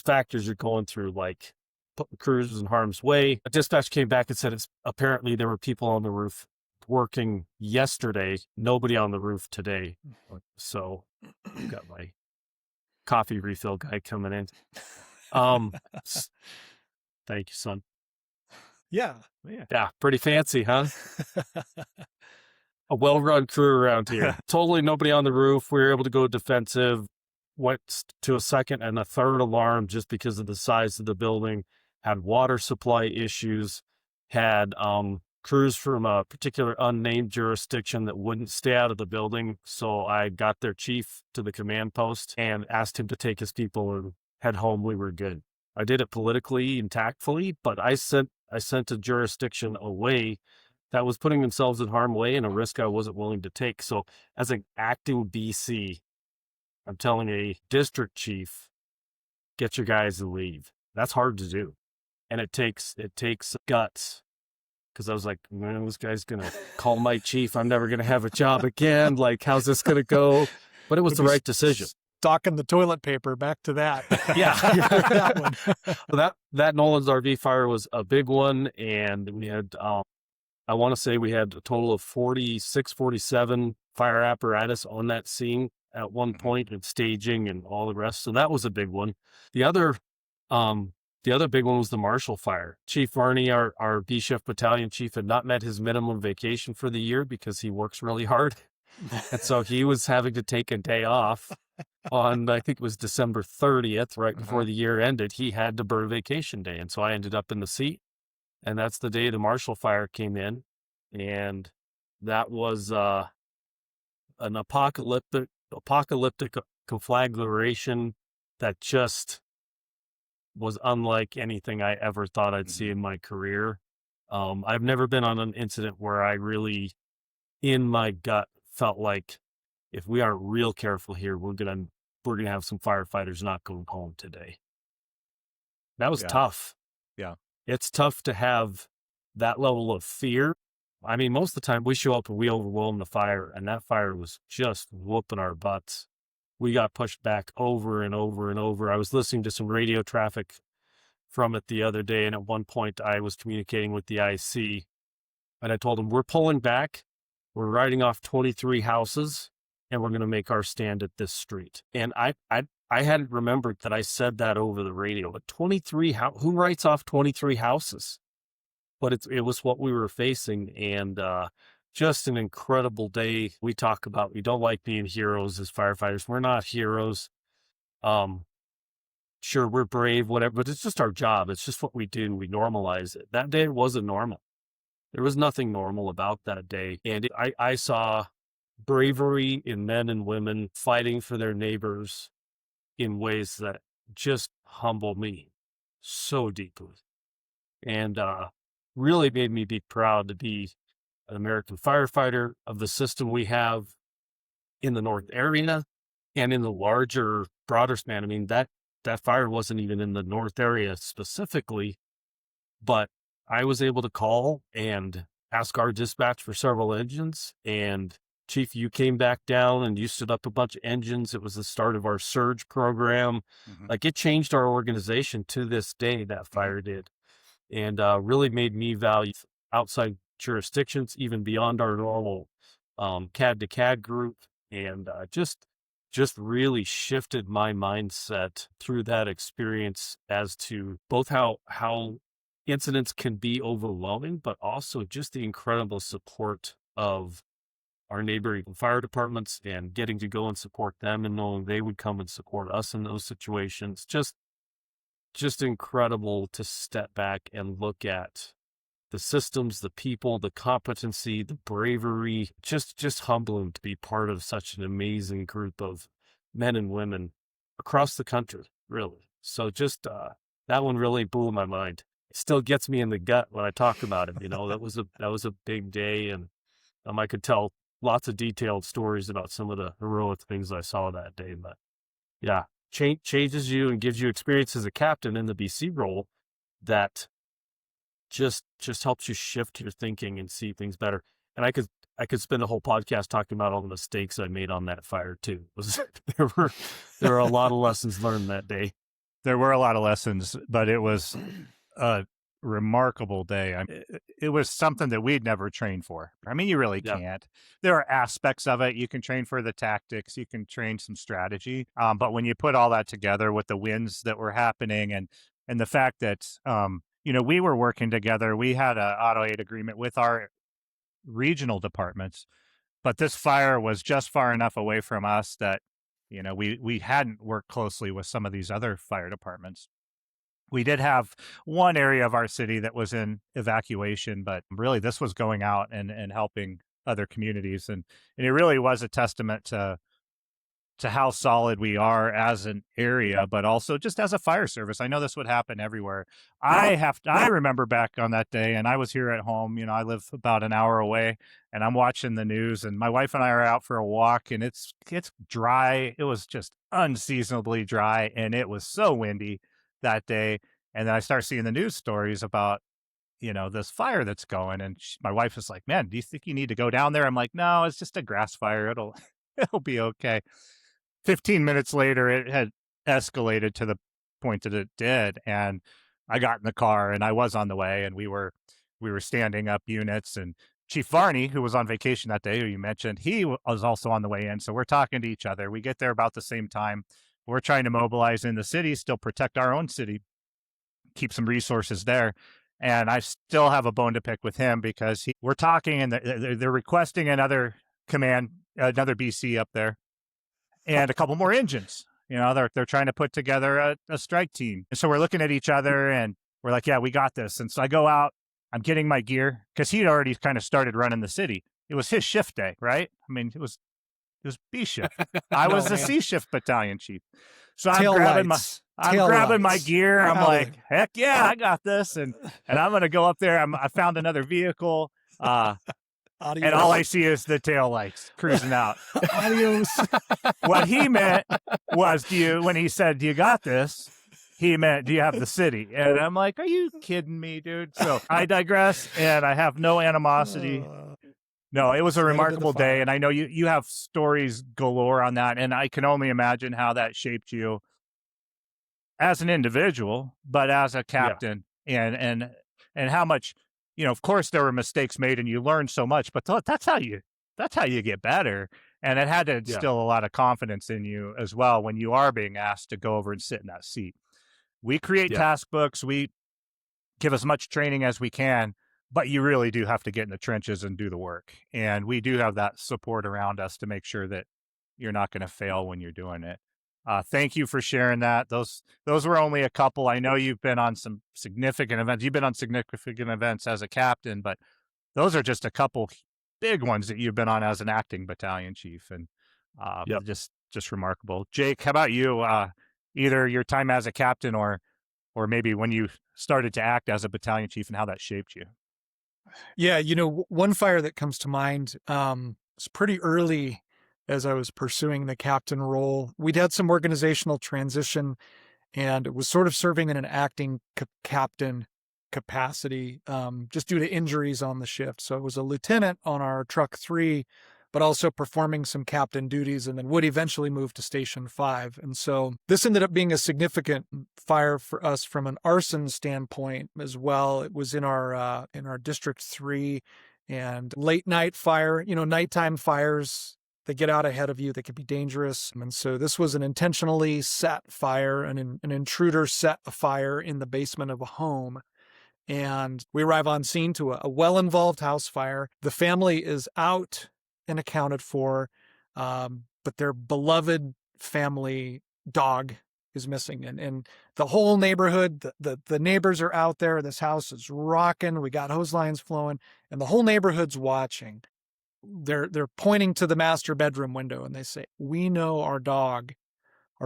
factors you're going through, like putting crews in harm's way. A dispatch came back and said apparently there were people on the roof working yesterday, nobody on the roof today. So I've got my coffee refill guy coming in. s- Thank you, son. Yeah. Yeah, pretty fancy, huh? A well-run crew around here. Totally nobody on the roof. We were able to go defensive, went to a second and a third alarm just because of the size of the building, had water supply issues, had crews from a particular unnamed jurisdiction that wouldn't stay out of the building. So I got their chief to the command post and asked him to take his people and head home. We were good. I did it politically and tactfully, but I sent a jurisdiction away that was putting themselves in harm's way and a risk I wasn't willing to take. So as an acting BC, I'm telling a district chief, get your guys to leave. That's hard to do. And it takes guts. Because I was like, man, this guy's going to call my chief. I'm never going to have a job again. Like, how's this going to go? But it was the right decision. Stocking the toilet paper, back to that. Yeah. That one. that Nolan's RV fire was a big one. And we had, I want to say we had a total of 46, 47 fire apparatus on that scene at one point, and staging and all the rest. So that was a big one. The other big one was the Marshall fire. Chief Varney, our B Shift battalion chief, had not met his minimum vacation for the year because he works really hard. And so he was having to take a day off on, I think it was December 30th, right before the year ended. He had to burn vacation day. And so I ended up in the seat. And that's the day the Marshall fire came in. And that was an apocalyptic conflagration that just was unlike anything I ever thought I'd see in my career. I've never been on an incident where I really, in my gut, felt like if we aren't real careful here, we're gonna have some firefighters not going home today. That was tough. Yeah. It's tough to have that level of fear. I mean, most of the time we show up and we overwhelm the fire, and that fire was just whooping our butts. We got pushed back over and over and over. I was listening to some radio traffic from it the other day, and at one point I was communicating with the IC, and I told them, we're pulling back. We're writing off 23 houses, and we're going to make our stand at this street. And I hadn't remembered that I said that over the radio, but 23, who writes off 23 houses? But it was what we were facing, and just an incredible day. We talk about, we don't like being heroes as firefighters. We're not heroes. Sure, we're brave, whatever, but it's just our job. It's just what we do. We normalize it. That day wasn't normal. There was nothing normal about that day. And I saw bravery in men and women fighting for their neighbors in ways that just humble me so deeply. And really made me be proud to be an American firefighter of the system we have in the North area and in the larger, broader span. I mean, that fire wasn't even in the North area specifically, but I was able to call and ask our dispatch for several engines. And Chief, you came back down and you stood up a bunch of engines. It was the start of our surge program. Like, it changed our organization to this day, that fire did. And really made me value outside jurisdictions, even beyond our normal CAD to CAD group. And just really shifted my mindset through that experience as to both how incidents can be overwhelming, but also just the incredible support of our neighboring fire departments and getting to go and support them and knowing they would come and support us in those situations. Just incredible to step back and look at the systems, the people, the competency, the bravery, just humbling to be part of such an amazing group of men and women across the country, really. So just that one really blew my mind. It still gets me in the gut when I talk about it. You know, that was a big day, and I could tell lots of detailed stories about some of the heroic things I saw that day. But yeah, changes you and gives you experience as a captain in the BC role that just helps you shift your thinking and see things better. And I could spend a whole podcast talking about all the mistakes I made on that fire too. There were a lot of lessons learned that day. There were a lot of lessons, but it was a remarkable day. It was something that we'd never trained for. I mean, you really can't. There are aspects of it. You can train for the tactics. You can train some strategy. But when you put all that together with the winds that were happening and the fact that, we were working together, we had an auto aid agreement with our regional departments, but this fire was just far enough away from us that, we hadn't worked closely with some of these other fire departments. We did have one area of our city that was in evacuation, but really this was going out and helping other communities. And it really was a testament to how solid we are as an area, but also just as a fire service. I know this would happen everywhere. I remember back on that day, and I was here at home. I live about an hour away, and I'm watching the news, and my wife and I are out for a walk, and it's dry. It was just unseasonably dry, and it was so windy that day. And then I start seeing the news stories about, this fire that's going. And my wife is like, man, do you think you need to go down there? I'm like, no, it's just a grass fire. It'll be okay. 15 minutes later, it had escalated to the point that it did. And I got in the car and I was on the way, and we were standing up units, and Chief Varney, who was on vacation that day, who you mentioned, he was also on the way in. So we're talking to each other. We get there about the same time. We're trying to mobilize in the city, still protect our own city, keep some resources there. And I still have a bone to pick with him because we're talking, and they're requesting another BC up there and a couple more engines. They're trying to put together a strike team. And so we're looking at each other and we're like, yeah, we got this. And so I go out, I'm getting my gear because he'd already kind of started running the city. It was his shift day, right? I mean, it was B shift. I was the C shift battalion chief. So I'm grabbing my gear. I'm like, heck yeah, I got this. And I'm going to go up there. I found another vehicle. And all I see is the tail lights cruising out. Adios. What he meant was, when he said, do you got this? He meant, do you have the city? And I'm like, are you kidding me, dude? So I digress, and I have no animosity. No, it was a remarkable day. And I know you have stories galore on that. And I can only imagine how that shaped you as an individual, but as a captain, and how much, of course there were mistakes made and you learned so much, but that's how you get better. And it had to instill a lot of confidence in you as well when you are being asked to go over and sit in that seat. We create task books. We give as much training as we can, but you really do have to get in the trenches and do the work. And we do have that support around us to make sure that you're not going to fail when you're doing it. Thank you for sharing that. Those were only a couple. I know you've been on some significant events. You've been on significant events as a captain, but those are just a couple big ones that you've been on as an acting battalion chief, and just remarkable. Jake, how about you? Either your time as a captain or maybe when you started to act as a battalion chief and how that shaped you. Yeah, one fire that comes to mind was pretty early as I was pursuing the captain role. We'd had some organizational transition, and it was sort of serving in an acting captain capacity just due to injuries on the shift. So I was a lieutenant on our Truck 3, but also performing some captain duties, and then would eventually move to Station 5. And so this ended up being a significant fire for us from an arson standpoint as well. It was in our District 3, and late night fire, nighttime fires, they get out ahead of you. They can be dangerous. And so this was an intentionally set fire, an intruder set a fire in the basement of a home. And we arrive on scene to a well-involved house fire. The family is out and accounted for, but their beloved family dog is missing. And the whole neighborhood, the neighbors are out there. This house is rocking. We got hose lines flowing, and the whole neighborhood's watching. They're pointing to the master bedroom window, and they say, we know our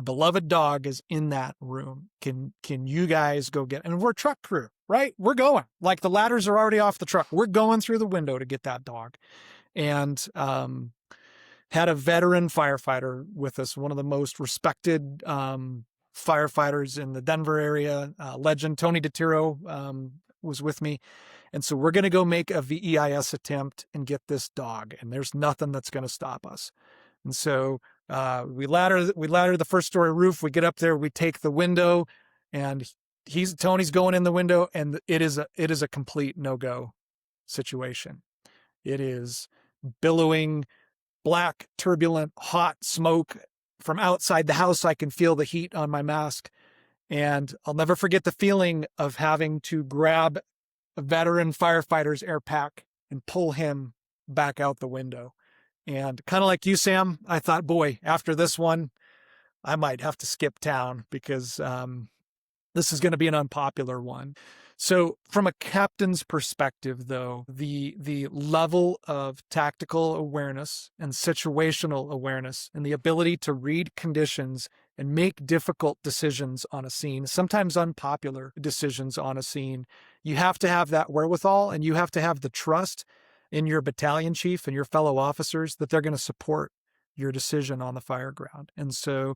beloved dog is in that room. Can you guys go get it? And we're truck crew, right? We're going. Like, the ladders are already off the truck. We're going through the window to get that dog. And had a veteran firefighter with us, one of the most respected firefighters in the Denver area, legend Tony DeTiro was with me. And so we're going to go make a VEIS attempt and get this dog, and there's nothing that's going to stop us. And so we ladder the first story roof. We get up there, we take the window, and Tony's going in the window, and it is a complete no-go situation. It is billowing, black, turbulent, hot smoke from outside the house. I can feel the heat on my mask. And I'll never forget the feeling of having to grab a veteran firefighter's air pack and pull him back out the window. And kind of like you, Sam, I thought, boy, after this one, I might have to skip town because this is going to be an unpopular one. So from a captain's perspective, though, the level of tactical awareness and situational awareness and the ability to read conditions and make difficult decisions on a scene, sometimes unpopular decisions on a scene, you have to have that wherewithal, and you have to have the trust in your battalion chief and your fellow officers that they're going to support your decision on the fire ground. And so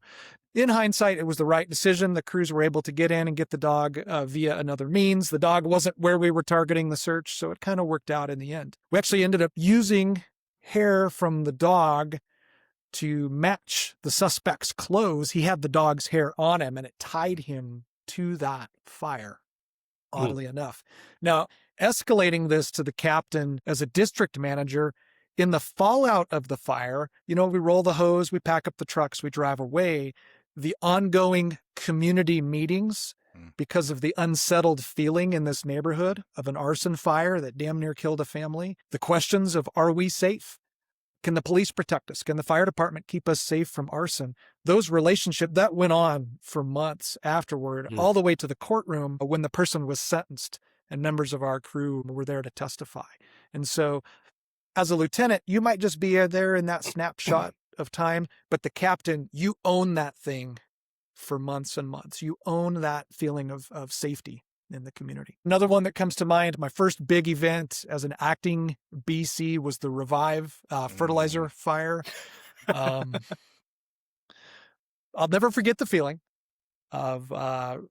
in hindsight, it was the right decision. The crews were able to get in and get the dog via another means. The dog wasn't where we were targeting the search, so it kind of worked out in the end. We actually ended up using hair from the dog to match the suspect's clothes. He had the dog's hair on him, and it tied him to that fire, oddly enough. Now, escalating this to the captain as a district manager, in the fallout of the fire, we roll the hose, we pack up the trucks, we drive away. The ongoing community meetings, because of the unsettled feeling in this neighborhood of an arson fire that damn near killed a family, the questions of, are we safe? Can the police protect us? Can the fire department keep us safe from arson? Those relationships, that went on for months afterward, all the way to the courtroom when the person was sentenced and members of our crew were there to testify. And so as a lieutenant, you might just be there in that snapshot of time, but the captain, you own that thing for months and months. You own that feeling of safety in the community. Another one that comes to mind, my first big event as an acting BC was the Revive fertilizer fire. I'll never forget the feeling of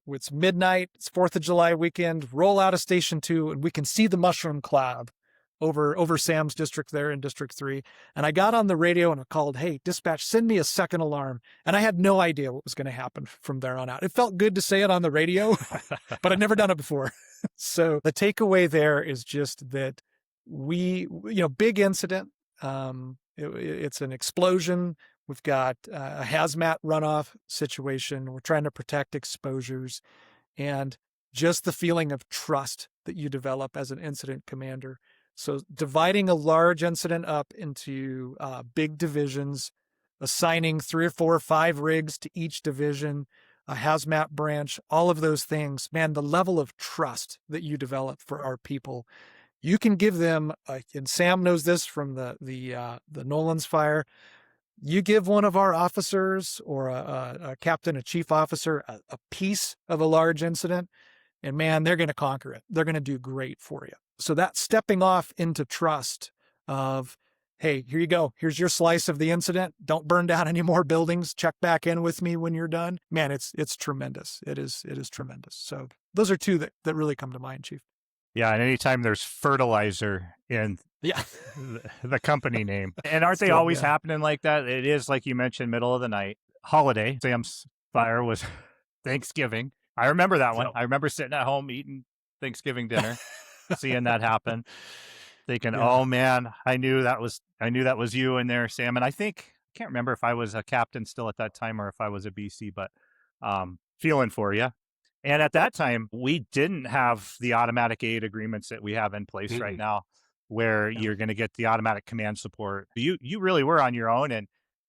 it's midnight, it's 4th of July weekend, roll out of Station 2, and we can see the mushroom cloud over Sam's district there in District 3. And I got on the radio and I called, hey, dispatch, send me a second alarm. And I had no idea what was going to happen from there on out. It felt good to say it on the radio, but I'd never done it before. So the takeaway there is just that big incident. It's an explosion. We've got a hazmat runoff situation. We're trying to protect exposures, and just the feeling of trust that you develop as an incident commander. So dividing a large incident up into big divisions, assigning 3 or 4 or 5 rigs to each division, a hazmat branch, all of those things, man, the level of trust that you develop for our people, you can give them, and Sam knows this from the Nolan's fire, you give one of our officers or a captain, a chief officer, a piece of a large incident, and man, they're going to conquer it. They're going to do great for you. So that stepping off into trust of, hey, here you go. Here's your slice of the incident. Don't burn down any more buildings. Check back in with me when you're done. Man, it's tremendous. It is tremendous. So those are 2 that really come to mind, Chief. Yeah, and anytime there's fertilizer in the company name. And aren't they always happening like that? It is, like you mentioned, middle of the night, holiday. Sam's fire was Thanksgiving. I remember that one. I remember sitting at home eating Thanksgiving dinner, seeing that happen, thinking, oh man, I knew that was you in there, Sam. And I can't remember if I was a captain still at that time or if I was a BC, but feeling for you. And at that time, we didn't have the automatic aid agreements that we have in place right now, where you're going to get the automatic command support. You really were on your own,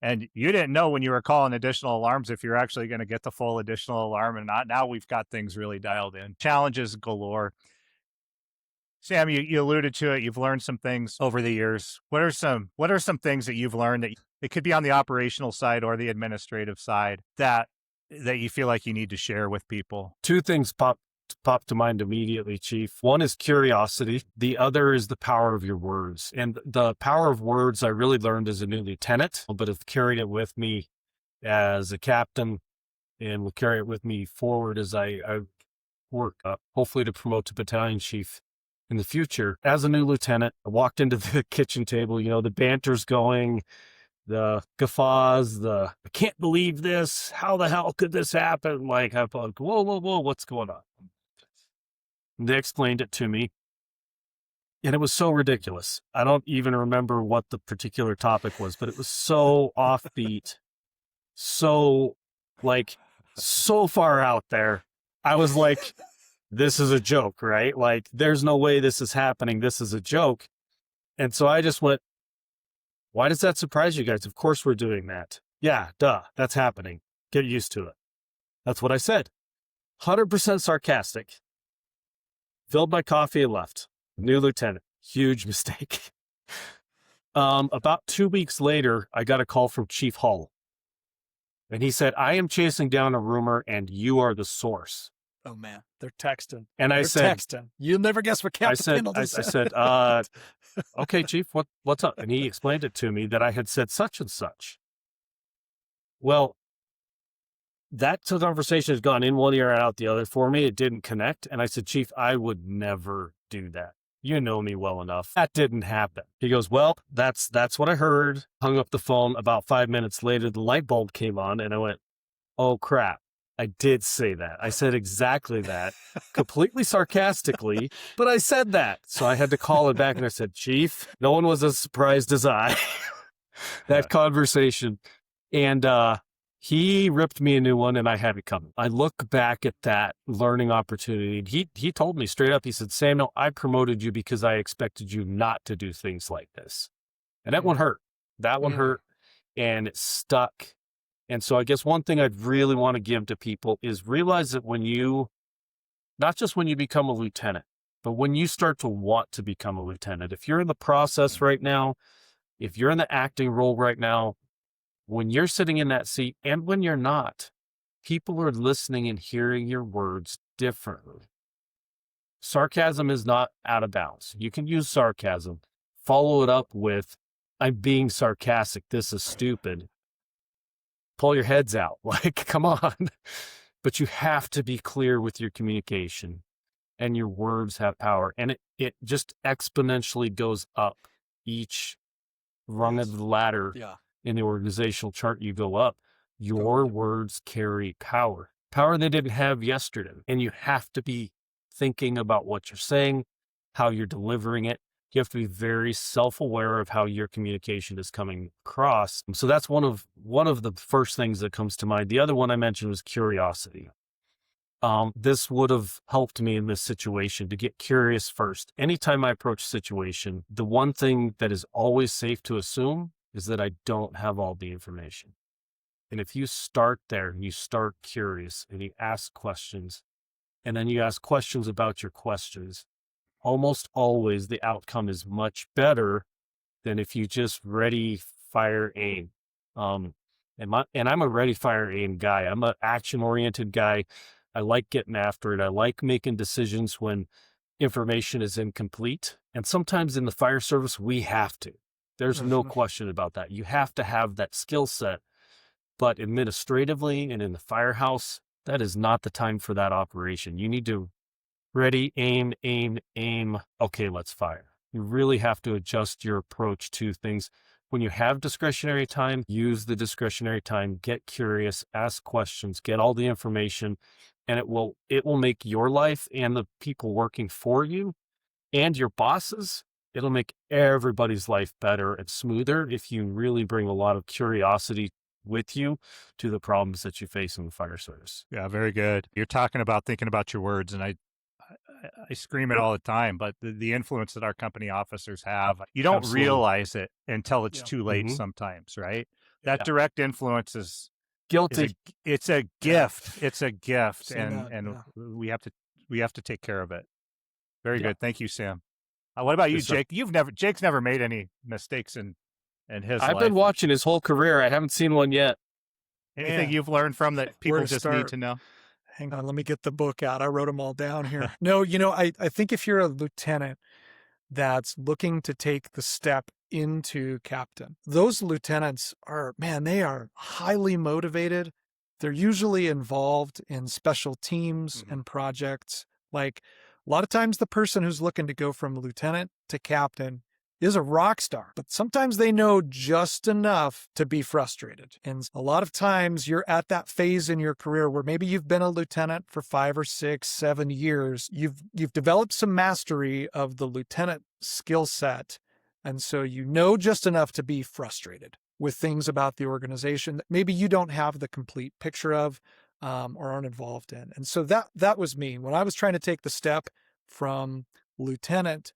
and you didn't know when you were calling additional alarms if you're actually going to get the full additional alarm or not. Now we've got things really dialed in. Challenges galore. Sam, you alluded to it. You've learned some things over the years. What are some things that you've learned that it could be on the operational side or the administrative side that you feel like you need to share with people? 2 things pop to mind immediately, Chief. One is curiosity. The other is the power of your words. And the power of words I really learned as a new lieutenant, but have carried it with me as a captain and will carry it with me forward as I work up, hopefully to promote to battalion chief in the future. As a new lieutenant, I walked into the kitchen table, the banter's going, the guffaws, I can't believe this. How the hell could this happen? Like, I'm like, whoa, whoa, whoa, what's going on? And they explained it to me. And it was so ridiculous. I don't even remember what the particular topic was, but it was so offbeat, so far out there. I was like, this is a joke, right? Like, there's no way this is happening. This is a joke. And so I just went, why does that surprise you guys? Of course we're doing that. Yeah, duh, that's happening. Get used to it. That's what I said. 100% sarcastic. Filled my coffee and left. New lieutenant. Huge mistake. About 2 weeks later, I got a call from Chief Hull. And he said, I am chasing down a rumor and you are the source. Oh, man. They're texting. And I said, You'll never guess what Captain Pendleton said. I said, okay, Chief, what's up? And he explained it to me that I had said such and such. Well, that conversation has gone in one ear and out the other for me. It didn't connect. And I said, Chief, I would never do that. You know me well enough. That didn't happen. He goes, well, that's what I heard. Hung up the phone. About 5 minutes later, the light bulb came on and I went, oh crap. I did say that. I said exactly that, completely sarcastically, but I said that. So I had to call it back and I said, Chief, no one was as surprised as I. That conversation. And he ripped me a new one and I had it coming. I look back at that learning opportunity. He told me straight up, he said, Samuel, I promoted you because I expected you not to do things like this. And that one hurt. That one hurt and it stuck. And so I guess one thing I'd really want to give to people is realize that not just when you become a lieutenant, but when you start to want to become a lieutenant, if you're in the process right now, if you're in the acting role right now, when you're sitting in that seat and when you're not, people are listening and hearing your words differently. Sarcasm is not out of bounds. You can use sarcasm, follow it up with, I'm being sarcastic. This is stupid. Pull your heads out. Like, come on. But you have to be clear with your communication and your words have power. And it just exponentially goes up each rung of the ladder in the organizational chart you go up. Your words carry power. Power they didn't have yesterday. And you have to be thinking about what you're saying, how you're delivering it. You have to be very self-aware of how your communication is coming across. So that's one of the first things that comes to mind. The other one I mentioned was curiosity. This would have helped me in this situation to get curious first. Anytime I approach a situation, the one thing that is always safe to assume is that I don't have all the information. And if you start there and you start curious and you ask questions, and then you ask questions about your questions, almost always the outcome is much better than if you just ready, fire, aim. And I'm a ready, fire, aim guy. I'm an action-oriented guy. I like getting after it. I like making decisions when information is incomplete. And sometimes in the fire service, we have to. There's no question about that. You have to have that skill set. But administratively and in the firehouse, that is not the time for that operation. You need to ready, aim, aim, aim. Okay, let's fire. You really have to adjust your approach to things. When you have discretionary time, use the discretionary time, get curious, ask questions, get all the information, and it will make your life and the people working for you and your bosses, it'll make everybody's life better and smoother if you really bring a lot of curiosity with you to the problems that you face in the fire service. Yeah, very good. You're talking about thinking about your words, and I scream it all the time, but the influence that our company officers have, you don't realize it until it's too late sometimes, right? That direct influence is guilty. It's a gift. It's a gift, and we have to take care of it. Very good. Thank you, Sam. What about you, Jake? Jake's never made any mistakes in his life. I've been watching his whole career. I haven't seen one yet. Anything you've learned from that people just need to know? Hang on, let me get the book out. I wrote them all down here. No, I think if you're a lieutenant that's looking to take the step into captain, those lieutenants they are highly motivated. They're usually involved in special teams and projects. Like a lot of times the person who's looking to go from lieutenant to captain is a rock star, but sometimes they know just enough to be frustrated. And a lot of times you're at that phase in your career where maybe you've been a lieutenant for 5 or 6, 7 years. You've developed some mastery of the lieutenant skill set. And so you know just enough to be frustrated with things about the organization that maybe you don't have the complete picture of or aren't involved in. And so that was me. When I was trying to take the step from lieutenant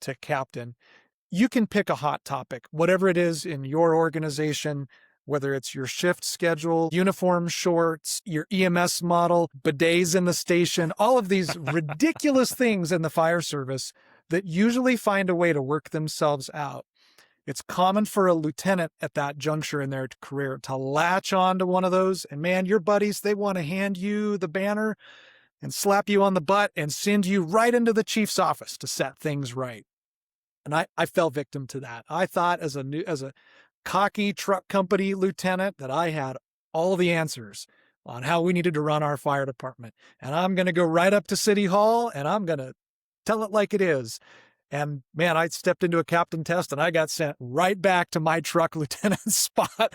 to captain, you can pick a hot topic, whatever it is in your organization, whether it's your shift schedule, uniform shorts, your EMS model, bidets in the station, all of these ridiculous things in the fire service that usually find a way to work themselves out. It's common for a lieutenant at that juncture in their career to latch on to one of those. And man, your buddies, they want to hand you the banner and slap you on the butt and send you right into the chief's office to set things right. And I fell victim to that. I thought as a cocky truck company lieutenant that I had all the answers on how we needed to run our fire department. And I'm going to go right up to City Hall and I'm going to tell it like it is. And man, I stepped into a captain test and I got sent right back to my truck lieutenant spot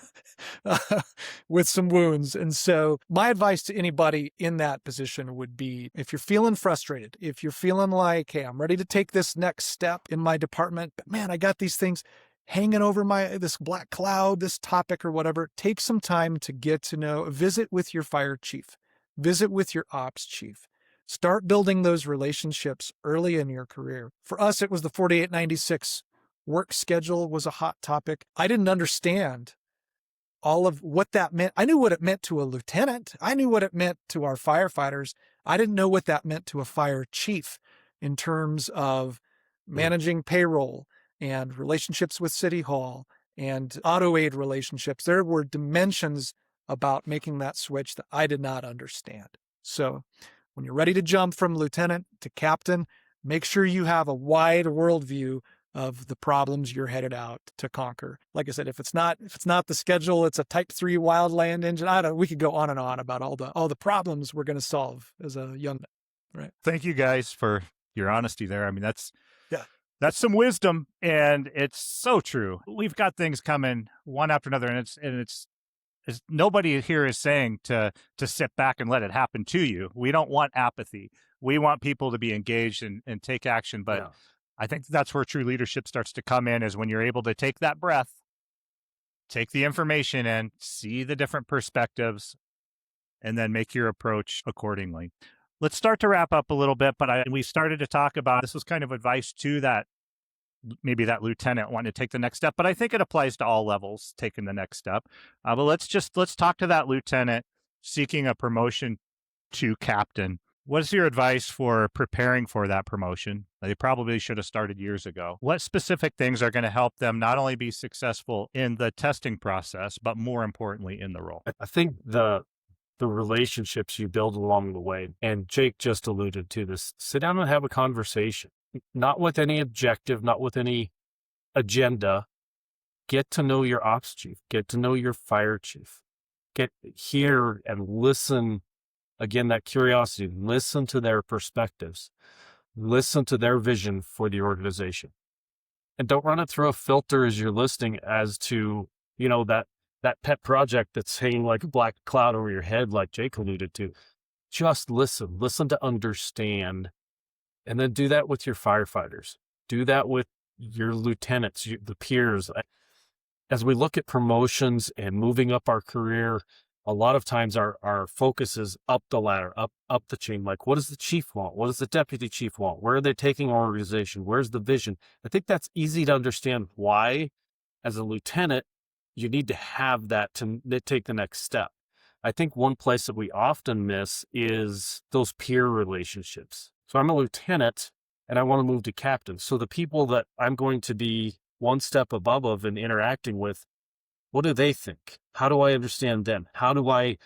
with some wounds. And so my advice to anybody in that position would be, if you're feeling frustrated, if you're feeling like, hey, I'm ready to take this next step in my department, but man, I got these things hanging over this black cloud, this topic or whatever, take some time to get to know, visit with your fire chief, visit with your ops chief. Start building those relationships early in your career. For us, it was the 4896 work schedule was a hot topic. I didn't understand all of what that meant. I knew what it meant to a lieutenant. I knew what it meant to our firefighters. I didn't know what that meant to a fire chief in terms of managing payroll and relationships with City Hall and auto aid relationships. There were dimensions about making that switch that I did not understand. So when you're ready to jump from lieutenant to captain, make sure you have a wide worldview of the problems you're headed out to conquer. Like I said, if it's not the schedule, it's a Type 3 wildland engine. We could go on and on about all the problems we're going to solve as a young, right? Thank you guys for your honesty there. I mean, that's some wisdom, and it's so true. We've got things coming one after another, and it's nobody here is saying to sit back and let it happen to you. We don't want apathy. We want people to be engaged and take action. But I think that's where true leadership starts to come in, is when you're able to take that breath, take the information in, see the different perspectives, and then make your approach accordingly. Let's start to wrap up a little bit, but we started to talk about, this was kind of advice to maybe that lieutenant wanting to take the next step, but I think it applies to all levels, taking the next step. But let's talk to that lieutenant seeking a promotion to captain. What's your advice for preparing for that promotion? They probably should have started years ago. What specific things are going to help them not only be successful in the testing process, but more importantly in the role? I think the relationships you build along the way, and Jake just alluded to this, sit down and have a conversation. Not with any objective, not with any agenda. Get to know your ops chief. Get to know your fire chief. Get here and listen. Again, that curiosity. Listen to their perspectives. Listen to their vision for the organization. And don't run it through a filter as you're listening as to, that pet project that's hanging like a black cloud over your head, like Jake alluded to. Just listen. Listen to understand. And then do that with your firefighters. Do that with your lieutenants, the peers. As we look at promotions and moving up our career, a lot of times our focus is up the ladder, up the chain. Like, what does the chief want? What does the deputy chief want? Where are they taking our organization? Where's the vision? I think that's easy to understand why, as a lieutenant, you need to have that to take the next step. I think one place that we often miss is those peer relationships. So I'm a lieutenant and I want to move to captain. So the people that I'm going to be one step above of and interacting with, what do they think? How do I understand them? How do I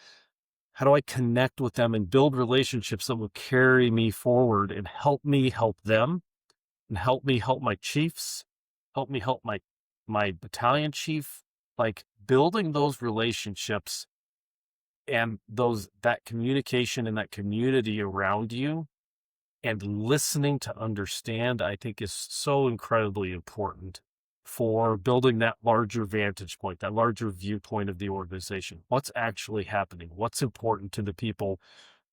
connect with them and build relationships that will carry me forward and help me help them, and help me help my chiefs, help me help my battalion chief? Like, building those relationships and that communication and that community around you and listening to understand, I think, is so incredibly important for building that larger vantage point, that larger viewpoint of the organization. What's actually happening? What's important to the people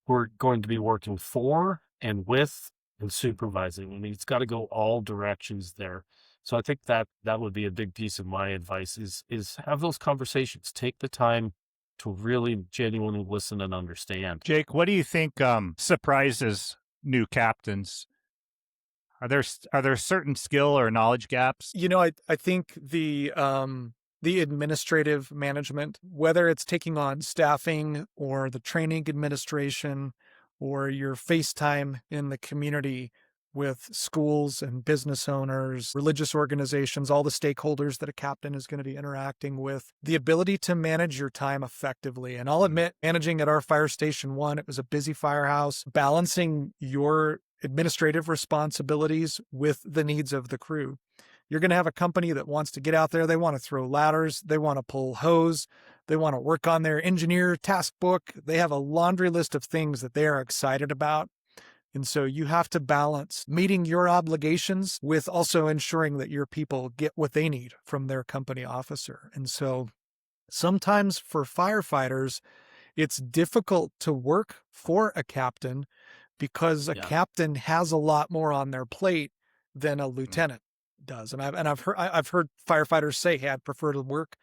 who are going to be working for and with and supervising? I mean, it's got to go all directions there. So I think that would be a big piece of my advice is have those conversations. Take the time to really genuinely listen and understand. Jake, what do you think surprises new captains? Are there certain skill or knowledge gaps? I think the administrative management, whether it's taking on staffing or the training administration or your face time in the community with schools and business owners, religious organizations, all the stakeholders that a captain is going to be interacting with, the ability to manage your time effectively. And I'll admit, managing at our fire station 1, it was a busy firehouse, balancing your administrative responsibilities with the needs of the crew. You're going to have a company that wants to get out there. They want to throw ladders. They want to pull hose. They want to work on their engineer task book. They have a laundry list of things that they are excited about. And so you have to balance meeting your obligations with also ensuring that your people get what they need from their company officer. And so sometimes for firefighters, it's difficult to work for a captain because a captain has a lot more on their plate than a lieutenant does. And I've heard firefighters say, hey, I'd prefer to work,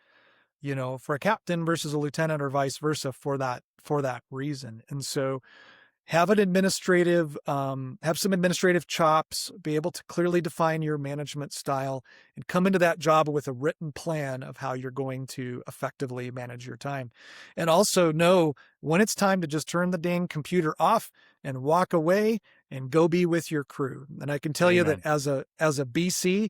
for a captain versus a lieutenant or vice versa for that reason. And so have some administrative chops, be able to clearly define your management style, and come into that job with a written plan of how you're going to effectively manage your time. And also know when it's time to just turn the dang computer off and walk away and go be with your crew. And I can tell you that as a BC,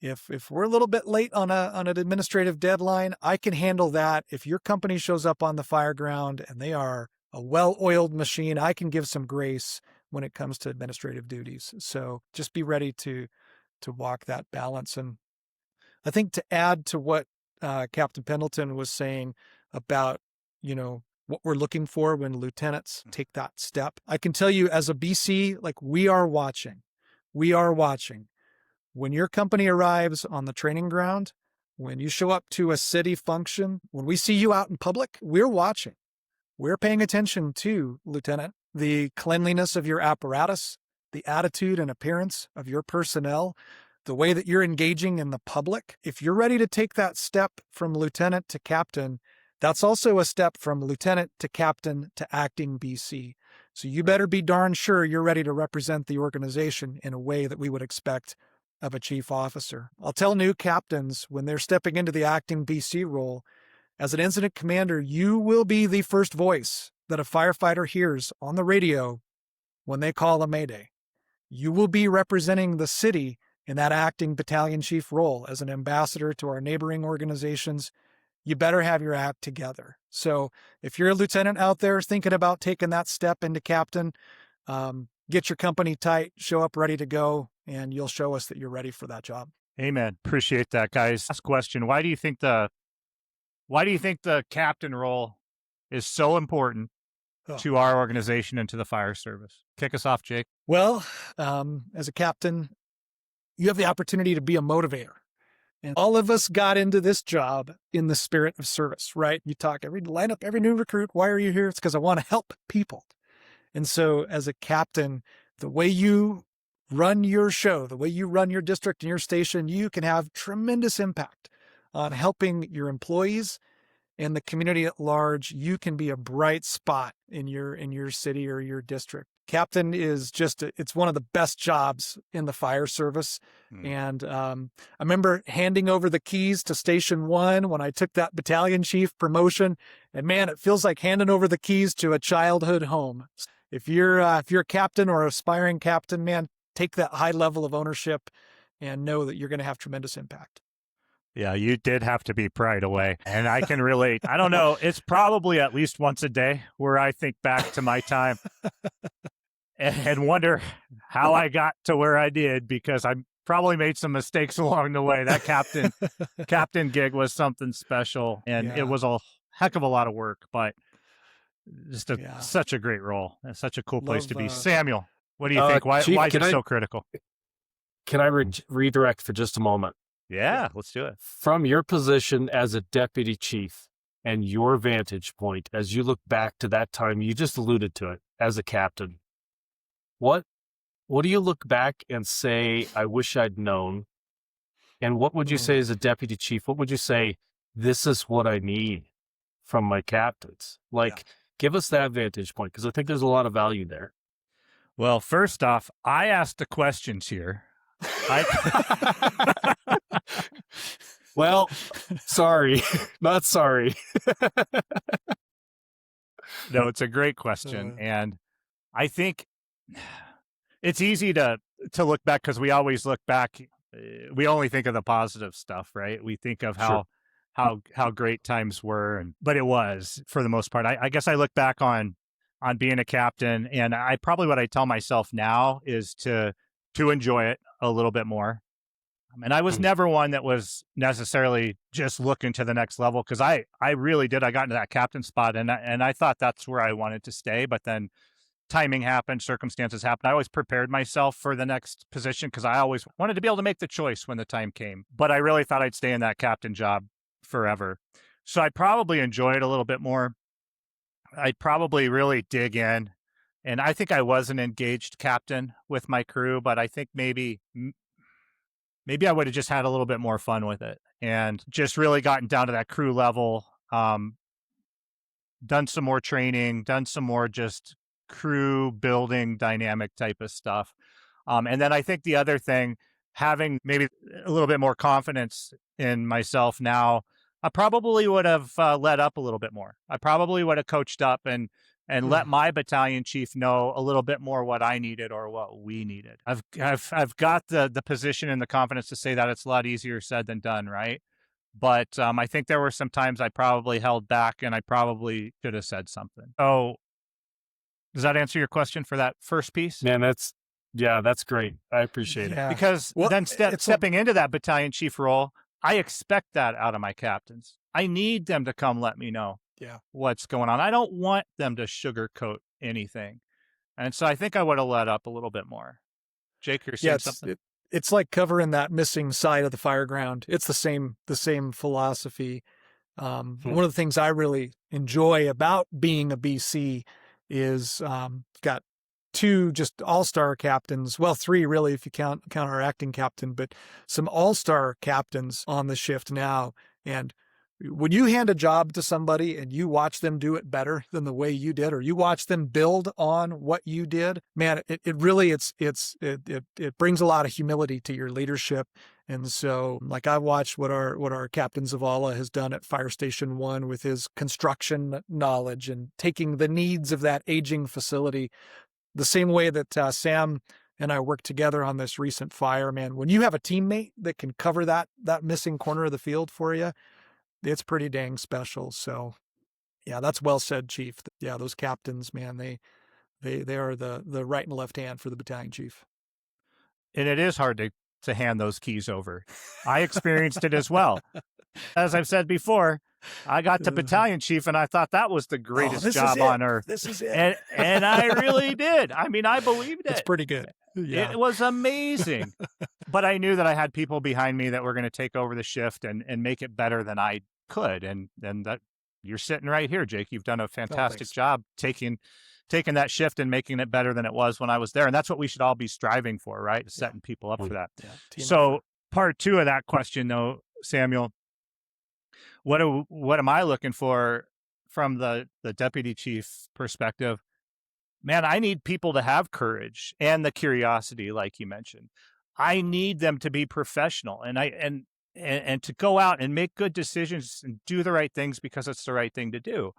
if we're a little bit late on an administrative deadline, I can handle that. If your company shows up on the fire ground and they are a well-oiled machine, I can give some grace when it comes to administrative duties. So just be ready to walk that balance. And I think to add to what Captain Pendleton was saying about, what we're looking for when lieutenants take that step, I can tell you as a BC, we are watching. When your company arrives on the training ground, when you show up to a city function, when we see you out in public, we're watching. We're paying attention to, Lieutenant, the cleanliness of your apparatus, the attitude and appearance of your personnel, the way that you're engaging in the public. If you're ready to take that step from lieutenant to captain, that's also a step from lieutenant to captain to acting BC. So you better be darn sure you're ready to represent the organization in a way that we would expect of a chief officer. I'll tell new captains when they're stepping into the acting BC role, as an incident commander, you will be the first voice that a firefighter hears on the radio when they call a mayday. You will be representing the city in that acting battalion chief role as an ambassador to our neighboring organizations. You better have your act together. So if you're a lieutenant out there thinking about taking that step into captain, get your company tight, show up ready to go, and you'll show us that you're ready for that job. Amen. Appreciate that, guys. Last question. Why do you think the captain role is so important to our organization and to the fire service? Kick us off, Jake. Well, as a captain, you have the opportunity to be a motivator. And all of us got into this job in the spirit of service, right? You line up every new recruit. Why are you here? It's because I want to help people. And so as a captain, the way you run your show, the way you run your district and your station, you can have tremendous impact on helping your employees and the community at large. You can be a bright spot in your city or your district. Captain is it's one of the best jobs in the fire service. And I remember handing over the keys to Station 1 when I took that battalion chief promotion. And man, it feels like handing over the keys to a childhood home. If you're a captain or aspiring captain, man, take that high level of ownership and know that you're going to have tremendous impact. Yeah, you did have to be pried away. And I can relate. I don't know. It's probably at least once a day where I think back to my time and wonder how I got to where I did, because I probably made some mistakes along the way. That captain gig was something special, and it was a heck of a lot of work. But just such a great role and such a cool place to be. Love, Samuel, what do you think? Why Chief, is it so critical? Can I redirect for just a moment? Yeah, let's do it. From your position as a deputy chief and your vantage point, as you look back to that time, you just alluded to it as a captain. What do you look back and say, I wish I'd known? And what would you say as a deputy chief? What would you say, this is what I need from my captains? Give us that vantage point, because I think there's a lot of value there. Well, first off, I asked the questions here. Well, sorry, not sorry. No, it's a great question. And I think it's easy to look back, because we always look back. We only think of the positive stuff, right? We think of how great times were, but it was, for the most part. I guess I look back on being a captain, and what I tell myself now is to enjoy it a little bit more. And I was never one that was necessarily just looking to the next level, because I really did. I got into that captain spot, and I thought that's where I wanted to stay. But then timing happened, circumstances happened. I always prepared myself for the next position, because I always wanted to be able to make the choice when the time came. But I really thought I'd stay in that captain job forever. So I'd probably enjoy it a little bit more. I'd probably really dig in. And I think I was an engaged captain with my crew, but I think maybe I would have just had a little bit more fun with it and just really gotten down to that crew level, done some more training, done some more just crew building dynamic type of stuff. And then I think the other thing, having maybe a little bit more confidence in myself now, I probably would have let up a little bit more. I probably would have coached up and let my battalion chief know a little bit more what I needed or what we needed. I've got the position and the confidence to say that. It's a lot easier said than done, right? But I think there were some times I probably held back, and I probably should have said something. So does that answer your question for that first piece? Man, that's great. I appreciate it. Because then stepping into that battalion chief role, I expect that out of my captains. I need them to come let me know what's going on. I don't want them to sugarcoat anything. And so I think I would have let up a little bit more. Jake, you're saying something? It's like covering that missing side of the fireground. It's the same philosophy. One of the things I really enjoy about being a BC is got two just all-star captains. Well, three really, if you count our acting captain, but some all-star captains on the shift now. And when you hand a job to somebody and you watch them do it better than the way you did, or you watch them build on what you did, man, it really it brings a lot of humility to your leadership. And so, like, I watched what our Captain Zavala has done at Fire Station 1 with his construction knowledge and taking the needs of that aging facility, the same way that Sam and I worked together on this recent fire. Man, when you have a teammate that can cover that missing corner of the field for you, it's pretty dang special. So, yeah, that's well said, Chief. Yeah, those captains, man, they are the right and left hand for the battalion chief. And it is hard to hand those keys over. I experienced it as well. As I've said before, I got to battalion chief and I thought that was the greatest job on earth. This is it. And I really did. I mean, I believed it. It's pretty good. Yeah. It was amazing. But I knew that I had people behind me that were going to take over the shift and make it better than I could. And that you're sitting right here, Jake. You've done a fantastic job taking that shift and making it better than it was when I was there. And that's what we should all be striving for, right? Setting people up for that. Yeah. So part two of that question, though, Samuel, what am I looking for from the deputy chief perspective? Man, I need people to have courage and the curiosity, like you mentioned. I need them to be professional and to go out and make good decisions and do the right things because it's the right thing to do.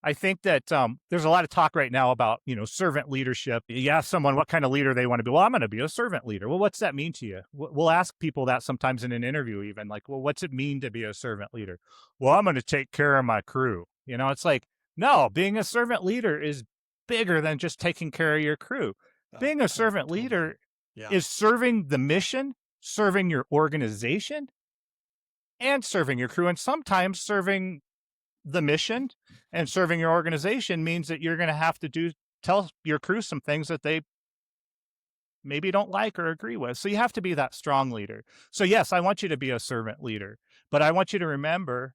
I think that there's a lot of talk right now about, servant leadership. You ask someone what kind of leader they want to be. Well, I'm going to be a servant leader. Well, what's that mean to you? We'll ask people that sometimes in an interview, even like, well, what's it mean to be a servant leader? Well, I'm going to take care of my crew. It's like, no, being a servant leader is bigger than just taking care of your crew. Being a servant leader is serving the mission, serving your organization, and serving your crew, and sometimes serving the mission and serving your organization means that you're going to have to tell your crew some things that they maybe don't like or agree with. So you have to be that strong leader. So yes, I want you to be a servant leader, but I want you to remember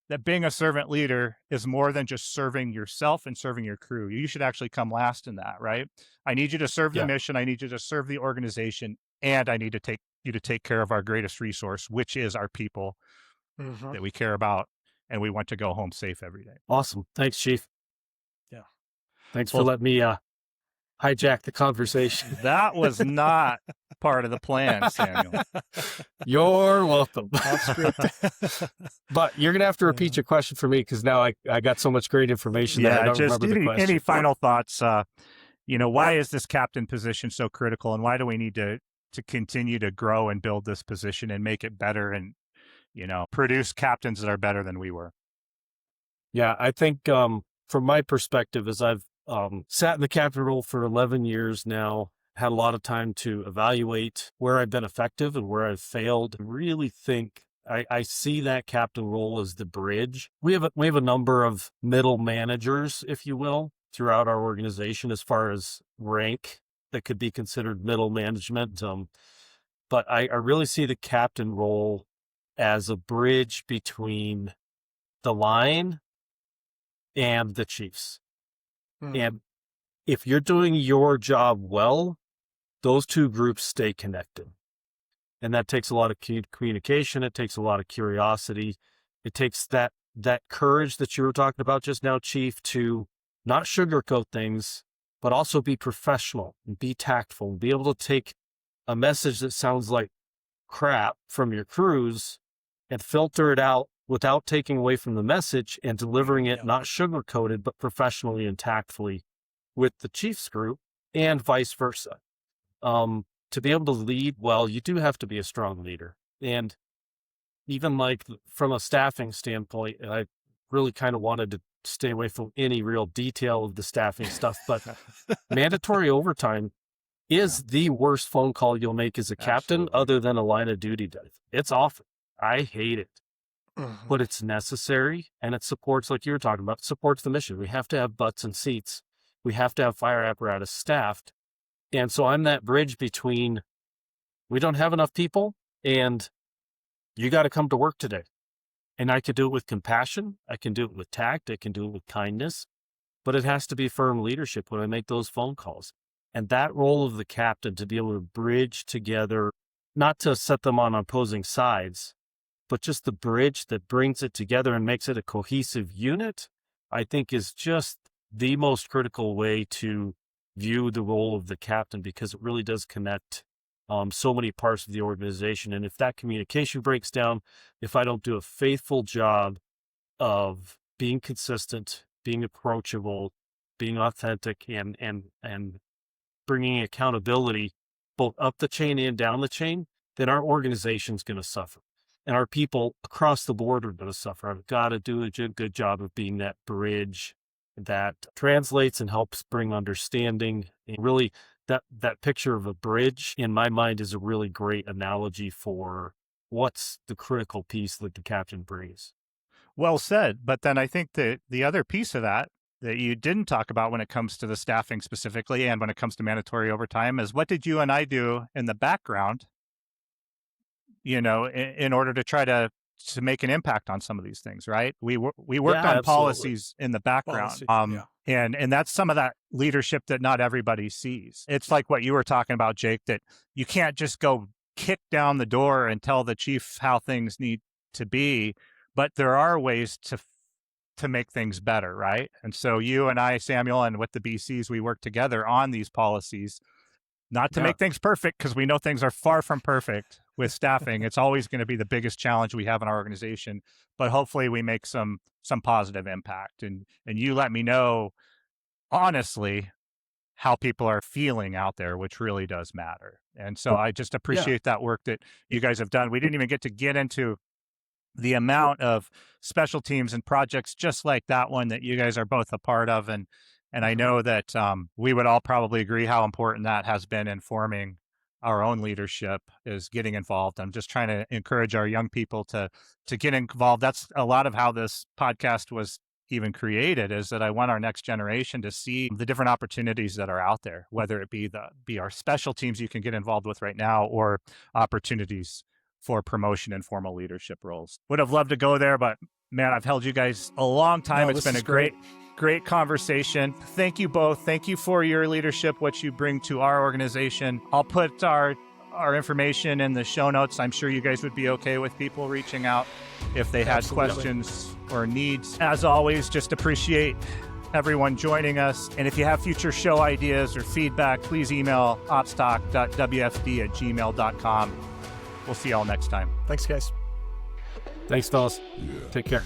that being a servant leader is more than just serving yourself and serving your crew. You should actually come last in that, right? I need you to serve the mission. I need you to serve the organization, and I need to take you to take care of our greatest resource, which is our people that we care about, and we want to go home safe every day. Awesome. Thanks, Chief. Yeah. Thanks for letting me hijack the conversation. That was not part of the plan, Samuel. You're welcome. But you're going to have to repeat your question for me, because now I got so much great information that I don't remember the question. Any final thoughts? Why is this captain position so critical, and why do we need to continue to grow and build this position and make it better and, produce captains that are better than we were? Yeah, I think from my perspective, as I've sat in the captain role for 11 years now, had a lot of time to evaluate where I've been effective and where I've failed. Really think I see that captain role as the bridge. We have a number of middle managers, if you will, throughout our organization as far as rank that could be considered middle management. But I really see the captain role as a bridge between the line and the chiefs. And if you're doing your job well, those two groups stay connected. And that takes a lot of communication. It takes a lot of curiosity. It takes that courage that you were talking about just now, Chief, to not sugarcoat things, but also be professional and be tactful and be able to take a message that sounds like crap from your crews and filter it out without taking away from the message and delivering it not sugar-coated, but professionally and tactfully with the chief's group, and vice versa. To be able to lead well, you do have to be a strong leader. And even like from a staffing standpoint, I really kind of wanted to stay away from any real detail of the staffing stuff, but mandatory overtime is the worst phone call you'll make as a captain, other than a line of duty death. It's awful. I hate it. But it's necessary, and it supports, like you were talking about, supports the mission. We have to have butts and seats. We have to have fire apparatus staffed. And so I'm that bridge between, we don't have enough people, and you got to come to work today. And I can do it with compassion. I can do it with tact. I can do it with kindness. But it has to be firm leadership when I make those phone calls. And that role of the captain, to be able to bridge together, not to set them on opposing sides, but just the bridge that brings it together and makes it a cohesive unit, I think is just the most critical way to view the role of the captain, because it really does connect so many parts of the organization. And if that communication breaks down, if I don't do a faithful job of being consistent, being approachable, being authentic, and bringing accountability both up the chain and down the chain, then our organization's going to suffer. And our people across the board are going to suffer. I've got to do a good job of being that bridge that translates and helps bring understanding. And really, that picture of a bridge, in my mind, is a really great analogy for what's the critical piece that the captain brings. Well said. But then I think that the other piece of that you didn't talk about when it comes to the staffing specifically, and when it comes to mandatory overtime, is what did you and I do in the background, in order to try to make an impact on some of these things, right? We worked on policies in the background. And that's some of that leadership that not everybody sees. It's like what you were talking about, Jake, that you can't just go kick down the door and tell the chief how things need to be, but there are ways to make things better, right? And so you and I, Samuel, and with the BCs, we work together on these policies, not to make things perfect, because we know things are far from perfect with staffing. It's always going to be the biggest challenge we have in our organization, but hopefully we make some positive impact. And you let me know, honestly, how people are feeling out there, which really does matter. And so I just appreciate that work that you guys have done. We didn't even get into the amount of special teams and projects just like that one that you guys are both a part of. And I know that we would all probably agree how important that has been in forming our own leadership is getting involved. I'm just trying to encourage our young people to get involved. That's a lot of how this podcast was even created, is that I want our next generation to see the different opportunities that are out there, whether it be our special teams you can get involved with right now, or opportunities for promotion and formal leadership roles. Would have loved to go there, but man, I've held you guys a long time. No, It's this been is a great conversation. Thank you both. Thank you for your leadership, what you bring to our organization. I'll put our information in the show notes. I'm sure you guys would be okay with people reaching out if they had Absolutely. questions or needs. As always, just appreciate everyone joining us. And if you have future show ideas or feedback, please email opstalk.wfd@gmail.com. We'll see y'all next time. Thanks, guys. Thanks, fellas. Take care.